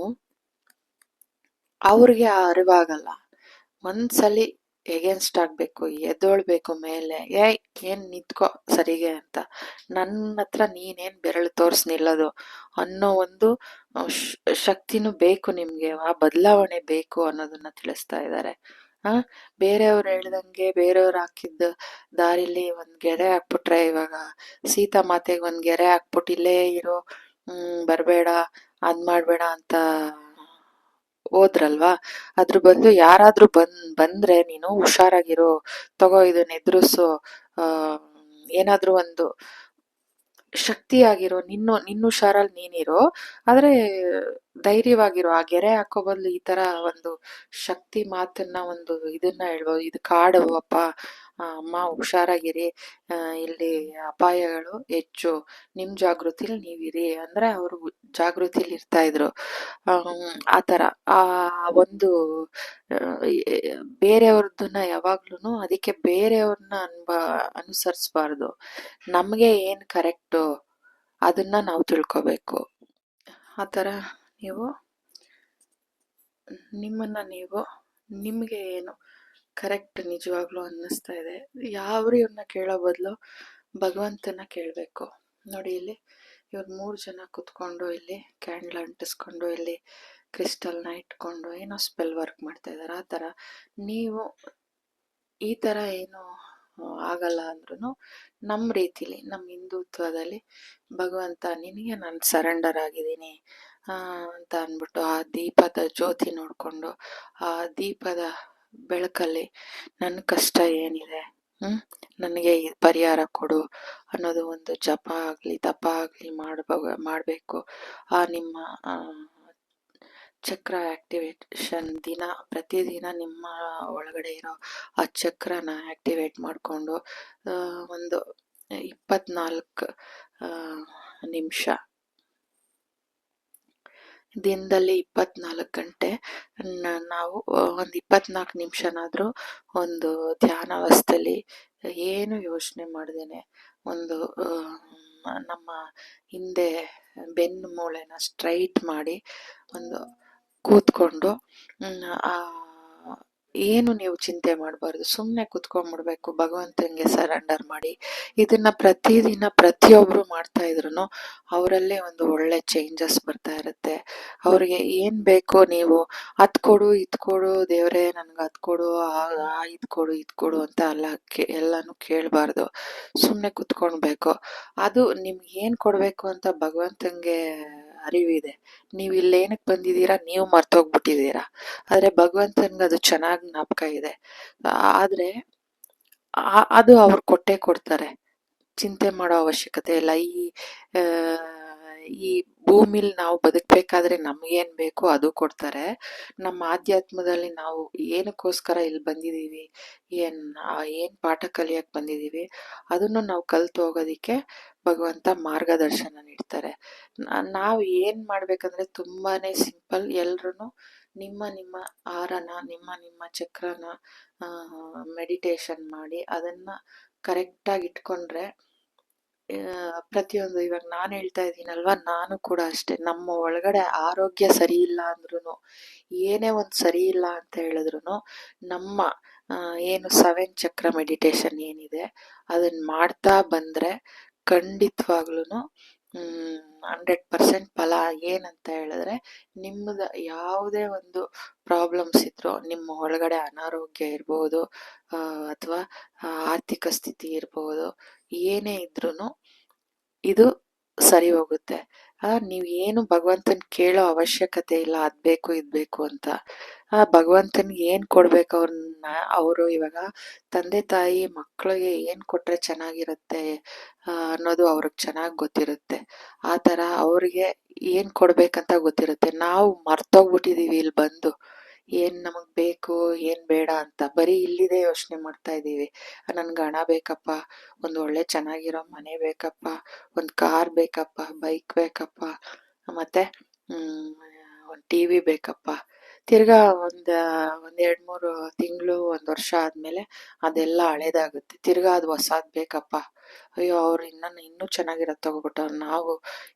ಅವ್ರಿಗೆ ಅರಿವಾಗಲ್ಲ. ಒಂದ್ಸಲಿ ಎಗೇನ್ಸ್ಟ್ ಆಗ್ಬೇಕು, ಎದ್ದೊಳ್ಬೇಕು ಮೇಲೆ, ಏನ್ ನಿಂತ್ಕೋ ಸರಿಗೆ ಅಂತ, ನನ್ನ ಹತ್ರ ನೀನೇನ್ ಬೆರಳು ತೋರ್ಸ್ ನಿಲ್ಲೋದು ಅನ್ನೋ ಒಂದು ಶಕ್ತಿನೂ ಬೇಕು ನಿಮ್ಗೆ. ಆ ಬದಲಾವಣೆ ಬೇಕು ಅನ್ನೋದನ್ನ ತಿಳಿಸ್ತಾ ಇದ್ದಾರೆ. ಆ ಬೇರೆಯವ್ರು ಹೇಳ್ದಂಗೆ ಬೇರೆಯವ್ರು ಹಾಕಿದ್ದ ದಾರಿಲಿ ಒಂದ್ ಗೆರೆ ಹಾಕ್ಬಿಟ್ರೆ, ಇವಾಗ ಸೀತಾ ಮಾತೆಗೆ ಒಂದ್ ಗೆರೆ ಹಾಕ್ಬಿಟ್ಟು ಇಲ್ಲೇ ಇರೋ, ಬರ್ಬೇಡ, ಅದ್ ಮಾಡ್ಬೇಡ ಅಂತ ಹೋದ್ರಲ್ವಾ. ಅದ್ರ ಬದಲು ಯಾರಾದ್ರೂ ಬಂದ್ರೆ ನೀನು ಹುಷಾರಾಗಿರೋ, ತಗೋ ಇದನ್ನ ಎದುರಿಸು, ಆ ಏನಾದ್ರೂ ಒಂದು ಶಕ್ತಿಯಾಗಿರೋ, ನಿನ್ನ ಹುಷಾರಲ್ಲಿ ನೀನಿರೋ, ಆದ್ರೆ ಧೈರ್ಯವಾಗಿರೋ. ಆ ಗೆರೆ ಹಾಕೋ ಬದಲು ಈ ತರ ಒಂದು ಶಕ್ತಿ ಮಾತನ್ನ, ಒಂದು ಇದನ್ನ ಹೇಳ್ಬೋದು. ಇದು ಕಾಡು ಅಪ್ಪ, ಅಮ್ಮ ಹುಷಾರಾಗಿರಿ, ಇಲ್ಲಿ ಅಪಾಯಗಳು ಹೆಚ್ಚು, ನಿಮ್ ಜಾಗೃತಿಲಿ ನೀವಿರಿ ಅಂದ್ರೆ ಅವರು ಜಾಗೃತಿಲಿ ಇರ್ತಾ ಇದ್ರು. ಆತರ ಆ ಒಂದು ಬೇರೆಯವ್ರದನ್ನ ಯಾವಾಗ್ಲೂನು, ಅದಕ್ಕೆ ಬೇರೆಯವ್ರನ್ನ ಅನುಸರಿಸಬಾರ್ದು. ನಮ್ಗೆ ಏನ್ ಕರೆಕ್ಟು ಅದನ್ನ ನಾವು ತಿಳ್ಕೊಬೇಕು. ಆತರ ನೀವು ನಿಮ್ಮನ್ನ ನೀವು, ನಿಮ್ಗೆ ಏನು ಕರೆಕ್ಟ್ ನಿಜವಾಗ್ಲೂ ಅನ್ನಿಸ್ತಾ ಇದೆ, ಯಾವ್ರಿವ್ರನ್ನ ಕೇಳೋ ಬದಲು ಭಗವಂತನ ಕೇಳಬೇಕು. ನೋಡಿ, ಇಲ್ಲಿ ಇವ್ರು 3 ಜನ ಕುತ್ಕೊಂಡು ಇಲ್ಲಿ ಕ್ಯಾಂಡಲ್ ಅಂಟಿಸ್ಕೊಂಡು ಇಲ್ಲಿ ಕ್ರಿಸ್ಟಲ್ನ ಇಟ್ಕೊಂಡು ಏನೋ ಸ್ಪೆಲ್ ವರ್ಕ್ ಮಾಡ್ತಾ ಇದಾರೆ. ಆ ಥರ ನೀವು ಈ ಥರ ಏನು ಆಗಲ್ಲ ಅಂದ್ರೂ ನಮ್ಮ ರೀತಿಲಿ, ನಮ್ಮ ಹಿಂದುತ್ವದಲ್ಲಿ ಭಗವಂತ ನಿನಗೆ ನಾನು ಸರೆಂಡರ್ ಆಗಿದ್ದೀನಿ ಅಂತ ಅಂದ್ಬಿಟ್ಟು ಆ ದೀಪದ ಜ್ಯೋತಿ ನೋಡ್ಕೊಂಡು, ಆ ದೀಪದ ಬೆಳಕಲ್ಲಿ ನನ್ನ ಕಷ್ಟ ಏನಿದೆ, ನನಗೆ ಪರಿಹಾರ ಕೊಡು ಅನ್ನೋದು ಒಂದು ಜಪ ಆಗಲಿ ತಪ ಆಗಲಿ ಮಾಡಬೇಕು. ಆ ನಿಮ್ಮ ಚಕ್ರ ಆಕ್ಟಿವೇಶನ್ ಪ್ರತಿದಿನ ನಿಮ್ಮ ಒಳಗಡೆ ಇರೋ ಆ ಚಕ್ರನ ಆಕ್ಟಿವೇಟ್ ಮಾಡಿಕೊಂಡು ಒಂದು 24 ನಿಮಿಷ, ದಿನದಲ್ಲಿ 24 ಗಂಟೆ ನಾವು ಒಂದು 24 ನಿಮಿಷನಾದ್ರೂ ಒಂದು ಧ್ಯಾನಾವಸ್ಥೆಯಲ್ಲಿ ಏನು ಯೋಚನೆ ಮಾಡ್ದೇನೆ, ಒಂದು ನಮ್ಮ ಹಿಂದೆ ಬೆನ್ನು ಮೂಳೆನ ಸ್ಟ್ರೈಟ್ ಮಾಡಿ ಒಂದು ಕೂತ್ಕೊಂಡು, ಏನು ನೀವು ಚಿಂತೆ ಮಾಡಬಾರ್ದು, ಸುಮ್ಮನೆ ಕೂತ್ಕೊಂಡ್ಬಿಡ್ಬೇಕು, ಭಗವಂತನಿಗೆ ಸರೆಂಡರ್ ಮಾಡಿ. ಇದನ್ನ ಪ್ರತಿದಿನ ಪ್ರತಿಯೊಬ್ರು ಮಾಡ್ತಾ ಇದ್ರು ಅವರಲ್ಲೇ ಒಂದು ಒಳ್ಳೆ ಚೇಂಜಸ್ ಬರ್ತಾ ಇರುತ್ತೆ. ಅವ್ರಿಗೆ ಏನ್ ಬೇಕೋ, ನೀವು ಅದ್ ಕೊಡು ಇದ್ ಕೊಡು ದೇವ್ರೆ, ನನ್ಗೆ ಅದ್ ಕೊಡು, ಇದ್ ಕೊಡು ಇದ್ ಕೊಡು ಅಂತ ಎಲ್ಲಾನು ಕೇಳಬಾರ್ದು. ಸುಮ್ಮನೆ ಕುತ್ಕೊಳ್ಬೇಕು. ಅದು ನಿಮ್ಗೆ ಏನ್ ಕೊಡ್ಬೇಕು ಅಂತ ಭಗವಂತಂಗೆ ಅರಿವಿದೆ. ನೀವು ಇಲ್ಲೇನಕ್ಕೆ ಬಂದಿದ್ದೀರಾ, ನೀವು ಮರ್ತೋಗ್ಬಿಟ್ಟಿದ್ದೀರಾ, ಆದ್ರೆ ಭಗವಂತನ್ಗೆ ಅದು ಚೆನ್ನಾಗಿ ಜ್ಞಾಪಕ ಇದೆ. ಆದ್ರೆ ಅದು ಅವ್ರು ಕೊಟ್ಟೇ ಕೊಡ್ತಾರೆ, ಚಿಂತೆ ಮಾಡೋ ಅವಶ್ಯಕತೆ ಇಲ್ಲ. ಈ ಭೂಮಿಲಿ ನಾವು ಬದುಕ್ಬೇಕಾದ್ರೆ ನಮ್ಗೇನ್ ಬೇಕು ಅದು ಕೊಡ್ತಾರೆ. ನಮ್ಮ ಆಧ್ಯಾತ್ಮದಲ್ಲಿ ನಾವು ಏನಕ್ಕೋಸ್ಕರ ಇಲ್ಲಿ ಬಂದಿದೀವಿ, ಏನ್ ಪಾಠ ಕಲಿಯಕ್ ಬಂದಿದೀವಿ ಅದನ್ನು ನಾವು ಕಲ್ತು ಹೋಗೋದಿಕ್ಕೆ ಭಗವಂತ ಮಾರ್ಗದರ್ಶನ ನೀಡ್ತಾರೆ. ನಾವು ಏನ್ ಮಾಡ್ಬೇಕಂದ್ರೆ ತುಂಬಾನೇ ಸಿಂಪಲ್. ಎಲ್ರು ನಿಮ್ಮ ಆಹಾರನ, ನಿಮ್ಮ ಚಕ್ರನ ಮೆಡಿಟೇಷನ್ ಮಾಡಿ ಅದನ್ನ ಕರೆಕ್ಟಾಗಿ ಇಟ್ಕೊಂಡ್ರೆ, ಪ್ರತಿಯೊಂದು, ಇವಾಗ ನಾನು ಹೇಳ್ತಾ ಇದ್ದೀನಲ್ವಾ, ನಾನು ಕೂಡ ಅಷ್ಟೇ. ನಮ್ಮ ಒಳಗಡೆ ಆರೋಗ್ಯ ಸರಿ ಇಲ್ಲ ಅಂದ್ರೂ, ಏನೇ ಒಂದು ಸರಿ ಇಲ್ಲ ಅಂತ ಹೇಳಿದ್ರು, ನಮ್ಮ ಏನು 7 ಚಕ್ರ ಮೆಡಿಟೇಷನ್ ಏನಿದೆ ಅದನ್ನ ಮಾಡ್ತಾ ಬಂದ್ರೆ ಖಂಡಿತವಾಗ್ಲೂ 100% ಫಲ. ಏನಂತ ಹೇಳಿದ್ರೆ, ನಿಮ್ಮದ ಯಾವುದೇ ಒಂದು ಪ್ರಾಬ್ಲಮ್ಸ್ ಇದ್ರು, ನಿಮ್ಮ ಒಳಗಡೆ ಅನಾರೋಗ್ಯ ಇರ್ಬೋದು ಅಥವಾ ಆರ್ಥಿಕ ಸ್ಥಿತಿ ಇರ್ಬೋದು, ಏನೇ ಇದ್ರೂ ಇದು ಸರಿ ಹೋಗುತ್ತೆ. ನೀವ್ ಏನು ಭಗವಂತನ್ ಕೇಳೋ ಅವಶ್ಯಕತೆ ಇಲ್ಲ, ಅದ್ ಬೇಕು ಇದ್ ಬೇಕು ಅಂತ. ಭಗವಂತನ್ಗೆ ಏನ್ ಕೊಡ್ಬೇಕು ಅವರು ಇವಾಗ ತಂದೆ ತಾಯಿ ಮಕ್ಕಳಿಗೆ ಏನ್ ಕೊಟ್ರೆ ಚೆನ್ನಾಗಿರುತ್ತೆ ಅನ್ನೋದು ಅವ್ರಿಗೆ ಚೆನ್ನಾಗ್ ಗೊತ್ತಿರುತ್ತೆ. ಆ ತರ ಅವ್ರಿಗೆ ಏನ್ ಕೊಡ್ಬೇಕಂತ ಗೊತ್ತಿರುತ್ತೆ. ನಾವು ಮರ್ತೋಗ್ಬಿಟ್ಟಿದೀವಿ ಇಲ್ಲಿ ಬಂದು, ಏನ್ ನಮಗ್ ಬೇಕು ಏನ್ ಬೇಡ ಅಂತ ಬರೀ ಇಲ್ಲಿದೆ ಯೋಚನೆ ಮಾಡ್ತಾ ಇದೀವಿ. ನನ್ಗೆ ಹಣ ಬೇಕಪ್ಪ, ಒಂದ್ ಒಳ್ಳೆ ಚೆನ್ನಾಗಿರೋ ಮನೆ ಬೇಕಪ್ಪ, ಒಂದ್ ಕಾರ್ ಬೇಕಪ್ಪ, ಬೈಕ್ ಬೇಕಪ್ಪ, ಮತ್ತೆ ಒಂದ್ ಟಿವಿ ಬೇಕಪ್ಪ. ತಿರ್ಗಾ ಒಂದ್ 2-3 ತಿಂಗಳು 1 ವರ್ಷ ಆದ್ಮೇಲೆ ಅದೆಲ್ಲ ಹಳೇದಾಗುತ್ತೆ. ತಿರ್ಗಾ ಅದು ಹೊಸಾದ್ ಬೇಕಪ್ಪ. ಅಯ್ಯೋ, ಅವ್ರು ಇನ್ನೂ ಚೆನ್ನಾಗಿರೋದ್ ತಗೋಬಿಟ್ಟವ್ರು, ನಾವು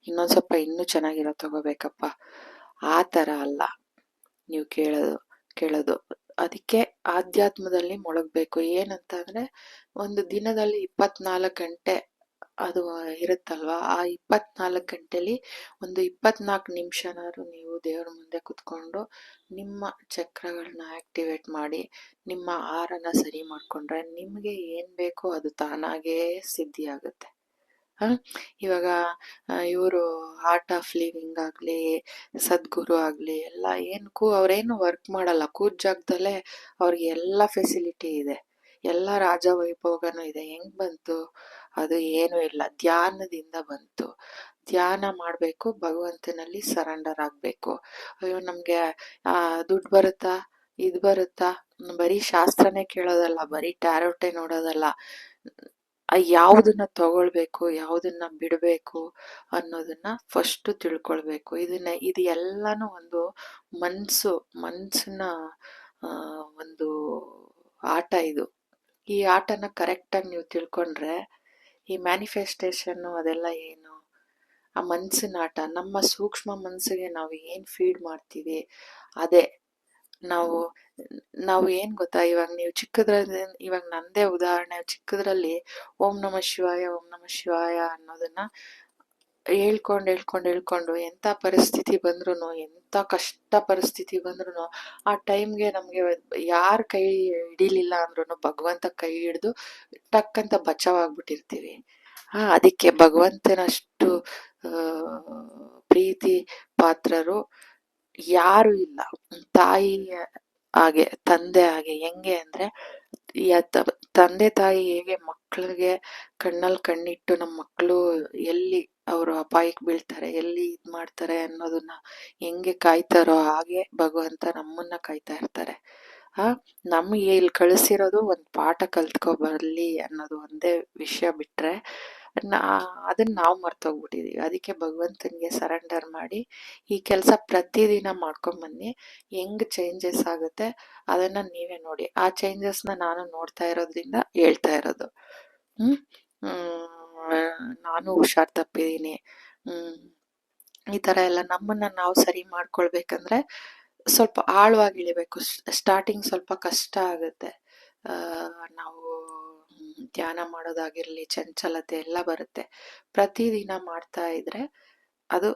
ಇನ್ನೊಂದ್ ಸ್ವಲ್ಪ ಇನ್ನೂ ಚೆನ್ನಾಗಿರೋದ್ ತಗೋಬೇಕಪ್ಪ. ಆ ತರ ಅಲ್ಲ ನೀವು ಕೇಳೋದು. ಅದಕ್ಕೆ ಆಧ್ಯಾತ್ಮದಲ್ಲಿ ಮುಳುಗ್ಬೇಕು. ಏನಂತ ಅಂದ್ರೆ, ಒಂದು ದಿನದಲ್ಲಿ 24 ಗಂಟೆ ಅದು ಇರುತ್ತಲ್ವಾ, ಆ 24 ಗಂಟೆಲಿ ಒಂದು 24 ನಿಮಿಷನಾದ್ರು ನೀವು ದೇವ್ರ ಮುಂದೆ ಕುತ್ಕೊಂಡು ನಿಮ್ಮ ಚಕ್ರಗಳನ್ನ ಆಕ್ಟಿವೇಟ್ ಮಾಡಿ ನಿಮ್ಮ ಆಹಾರನ ಸರಿ ಮಾಡ್ಕೊಂಡ್ರೆ ನಿಮ್ಗೆ ಏನ್ ಬೇಕೋ ಅದು ತಾನಾಗೇ ಸಿದ್ಧಿ ಆಗುತ್ತೆ. ಇವಾಗ ಇವರು ಆರ್ಟ್ ಆಫ್ ಲಿವಿಂಗ್ ಆಗ್ಲಿ, ಸದ್ಗುರು ಆಗ್ಲಿ, ಎಲ್ಲ ಅವ್ರೇನು ವರ್ಕ್ ಮಾಡಲ್ಲ, ಕೂತ್ ಜಾಗದಲ್ಲೇ ಅವ್ರಿಗೆ ಎಲ್ಲ ಫೆಸಿಲಿಟಿ ಇದೆ, ಎಲ್ಲ ರಾಜ ವೈಭೋಗನೂ ಇದೆ. ಹೆಂಗ್ ಬಂತು? ಅದು ಏನೂ ಇಲ್ಲ, ಧ್ಯಾನದಿಂದ ಬಂತು. ಧ್ಯಾನ ಮಾಡ್ಬೇಕು, ಭಗವಂತನಲ್ಲಿ ಸರೆಂಡರ್ ಆಗ್ಬೇಕು. ಅಯ್ಯೋ ನಮ್ಗೆ ದುಡ್ಡು ಬರುತ್ತಾ, ಇದ್ ಬರುತ್ತಾ, ಬರೀ ಶಾಸ್ತ್ರನೇ ಕೇಳೋದಲ್ಲ, ಬರೀ ಟ್ಯಾರೋಟೇ ನೋಡೋದಲ್ಲ, ಯಾವುದನ್ನ ತಗೊಳ್ಬೇಕು, ಯಾವುದನ್ನ ಬಿಡಬೇಕು ಅನ್ನೋದನ್ನ ಫಸ್ಟ್ ತಿಳ್ಕೊಳ್ಬೇಕು. ಇದು ಎಲ್ಲಾನು ಒಂದು ಮನ್ಸಿನ ಒಂದು ಆಟ. ಇದು ಈ ಆಟನ ಕರೆಕ್ಟಾಗಿ ನೀವು ತಿಳ್ಕೊಂಡ್ರೆ ಈ ಮ್ಯಾನಿಫೆಸ್ಟೇಷನ್ ಅದೆಲ್ಲ ಏನು, ಆ ಮನ್ಸಿನ ಆಟ. ನಮ್ಮ ಸೂಕ್ಷ್ಮ ಮನ್ಸಿಗೆ ನಾವು ಏನ್ ಫೀಡ್ ಮಾಡ್ತೀವಿ ಅದೇ ನಾವು ಏನ್ ಗೊತ್ತಾ, ಇವಾಗ ನೀವು ಇವಾಗ ನಂದೇ ಉದಾಹರಣೆ, ಚಿಕ್ಕದ್ರಲ್ಲಿ ಓಂ ನಮ ಶಿವಾಯ ಓಂ ನಮ ಶಿವಾಯ ಅನ್ನೋದನ್ನ ಹೇಳ್ಕೊಂಡು ಎಂತ ಪರಿಸ್ಥಿತಿ ಬಂದ್ರು, ಎಂತ ಕಷ್ಟ ಪರಿಸ್ಥಿತಿ ಬಂದ್ರು ಆ ಟೈಮ್ಗೆ ನಮ್ಗೆ ಯಾರ ಕೈ ಹಿಡಿಲಿಲ್ಲ ಅಂದ್ರೂ ಭಗವಂತ ಕೈ ಹಿಡಿದು ಟಕ್ ಅಂತ ಬಚಾವಾಗ್ಬಿಟ್ಟಿರ್ತೀವಿ. ಅದಕ್ಕೆ ಭಗವಂತನಷ್ಟು ಪ್ರೀತಿ ಪಾತ್ರರು ಯಾರು ಇಲ್ಲ. ತಾಯಿ ಹಾಗೆ, ತಂದೆ ಹಾಗೆ. ಹೆಂಗೆ ಅಂದ್ರೆ ತಂದೆ ತಾಯಿ ಹೇಗೆ ಮಕ್ಳಿಗೆ ಕಣ್ಣಲ್ಲಿ ಕಣ್ಣಿಟ್ಟು ನಮ್ಮ ಮಕ್ಕಳು ಎಲ್ಲಿ ಅವರು ಅಪಾಯಕ್ಕೆ ಬೀಳ್ತಾರೆ, ಎಲ್ಲಿ ಇದ್ ಮಾಡ್ತಾರೆ ಅನ್ನೋದನ್ನ ಹೆಂಗೆ ಕಾಯ್ತಾರೋ ಹಾಗೆ ಭಗವಂತ ನಮ್ಮನ್ನ ಕಾಯ್ತಾ ಇರ್ತಾರೆ. ನಮ್ಗೆ ಇಲ್ಲಿ ಕಳಿಸಿರೋದು ಒಂದ್ ಪಾಠ ಕಲ್ತ್ಕೊ ಬರ್ಲಿ ಅನ್ನೋದು ಒಂದೇ ವಿಷಯ ಬಿಟ್ರೆ ಅದನ್ನ ನಾವು ಮರ್ತೋಗ್ಬಿಟ್ಟಿದೀವಿ. ಅದಕ್ಕೆ ಭಗವಂತನಿಗೆ ಸರೆಂಡರ್ ಮಾಡಿ ಈ ಕೆಲಸ ಪ್ರತಿದಿನ ಮಾಡ್ಕೊಂಡ್ ಬನ್ನಿ. ಹೆಂಗ್ ಚೇಂಜಸ್ ಆಗುತ್ತೆ ಅದನ್ನ ನೀವೇ ನೋಡಿ. ಆ ಚೇಂಜಸ್ನ ನಾನು ನೋಡ್ತಾ ಇರೋದ್ರಿಂದ ಹೇಳ್ತಾ ಇರೋದು. ನಾನು ಹುಷಾರ್ ತಪ್ಪಿದೀನಿ. ಈ ತರ ಎಲ್ಲ ನಮ್ಮನ್ನ ನಾವು ಸರಿ ಮಾಡ್ಕೊಳ್ಬೇಕಂದ್ರೆ ಸ್ವಲ್ಪ ಆಳವಾಗಿ ಇಳಿಬೇಕು. ಸ್ಟಾರ್ಟಿಂಗ್ ಸ್ವಲ್ಪ ಕಷ್ಟ ಆಗುತ್ತೆ. ನಾವು ಧ್ಯಾನ ಮಾಡೋದಾಗಿರ್ಲಿ, ಚಂಚಲತೆ ಎಲ್ಲ ಬರುತ್ತೆ. ಪ್ರತಿದಿನ ಮಾಡ್ತಾ ಇದ್ರೆ ಅದು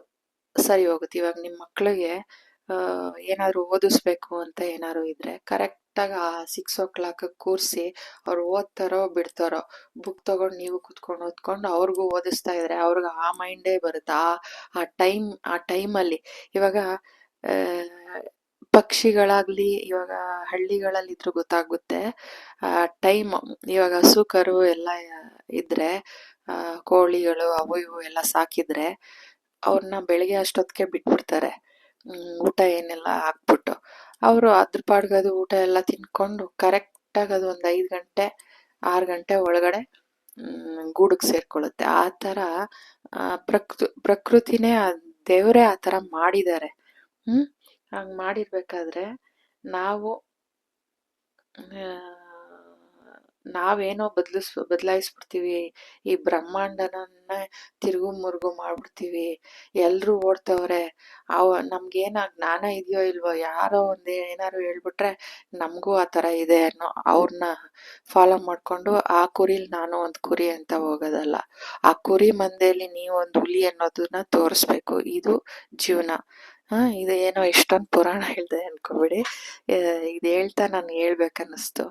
ಸರಿ ಹೋಗುತ್ತೆ. ಇವಾಗ ನಿಮ್ ಮಕ್ಳಿಗೆ ಏನಾದ್ರು ಓದಿಸ್ಬೇಕು ಅಂತ ಏನಾದ್ರು ಇದ್ರೆ ಕರೆಕ್ಟಾಗಿ 6 o'clock ಕೂರ್ಸಿ ಅವ್ರು ಓದ್ತಾರೋ ಬಿಡ್ತಾರೋ ಬುಕ್ ತಗೊಂಡು ನೀವು ಕುತ್ಕೊಂಡು ಓದ್ಕೊಂಡು ಅವ್ರಿಗೂ ಓದಿಸ್ತಾ ಇದ್ರೆ ಅವ್ರಿಗೆ ಆ ಮೈಂಡೇ ಬರುತ್ತೆ. ಆ ಟೈಮಲ್ಲಿ ಇವಾಗ ಪಕ್ಷಿಗಳಾಗ್ಲಿ, ಇವಾಗ ಹಳ್ಳಿಗಳಲ್ಲಿ ಇದ್ರೂ ಗೊತ್ತಾಗುತ್ತೆ ಟೈಮ್. ಇವಾಗ ಹಸು ಕರು ಎಲ್ಲ ಇದ್ರೆ, ಕೋಳಿಗಳು ಅವು ಇವು ಎಲ್ಲ ಸಾಕಿದ್ರೆ ಅವ್ರನ್ನ ಬೆಳಿಗ್ಗೆ ಅಷ್ಟೊತ್ತಿಗೆ ಬಿಟ್ಬಿಡ್ತಾರೆ. ಊಟ ಏನೆಲ್ಲ ಹಾಕ್ಬಿಟ್ಟು ಅವರು ಅದ್ರ ಪಾಡ್ಗದು ಊಟ ಎಲ್ಲ ತಿನ್ಕೊಂಡು ಕರೆಕ್ಟಾಗಿ ಅದು ಒಂದು 5 ಗಂಟೆ 6 ಗಂಟೆ ಒಳಗಡೆ ಗೂಡಿಗೆ ಸೇರ್ಕೊಳ್ಳುತ್ತೆ. ಆ ತರ ಪ್ರಕೃತಿನೇ ದೇವರೇ ಆ ತರ ಮಾಡಿದ್ದಾರೆ. ಹಂಗ್ ಮಾಡಿರ್ಬೇಕಾದ್ರೆ ನಾವೇನೋ ಬದಲಾಯಿಸ್ಬಿಡ್ತೀವಿ. ಈ ಬ್ರಹ್ಮಾಂಡನನ್ನ ತಿರುಗು ಮುರುಗು ಮಾಡ್ಬಿಡ್ತೀವಿ. ಎಲ್ರು ಓಡ್ತವ್ರೆ, ನಮ್ಗೇನ ಜ್ಞಾನ ಇದೆಯೋ ಇಲ್ವೋ, ಯಾರೋ ಏನಾರು ಹೇಳ್ಬಿಟ್ರೆ ನಮಗೂ ಆ ತರ ಇದೆ ಅನ್ನೋ ಅವ್ರನ್ನ ಫಾಲೋ ಮಾಡ್ಕೊಂಡು ಆ ಕುರಿಲ್ ನಾನು ಒಂದ್ ಕುರಿ ಅಂತ ಹೋಗೋದಲ್ಲ. ಆ ಕುರಿ ಮಂದೆಯಲ್ಲಿ ನೀವೊಂದು ಹುಲಿ ಅನ್ನೋದನ್ನ ತೋರಿಸ್ಬೇಕು. ಇದು ಜೀವನ. ಇದು ಏನೋ ಇಷ್ಟೊಂದು ಪುರಾಣ ಹೇಳ್ದೆ ಅನ್ಕೋಬೇಡಿ. ಇದು ಹೇಳ್ತಾ ನಾನು ಹೇಳ್ಬೇಕನ್ನಿಸ್ತು.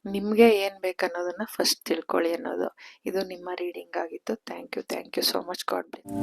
ನಿಮ್ಗೆ ಏನ್ ಬೇಕನ್ನೋದನ್ನ ಫಸ್ಟ್ ತಿಳ್ಕೊಳ್ಳಿ ಅನ್ನೋದು. ಇದು ನಿಮ್ಮ ರೀಡಿಂಗ್ ಆಗಿತ್ತು. Thank you so much. God bless.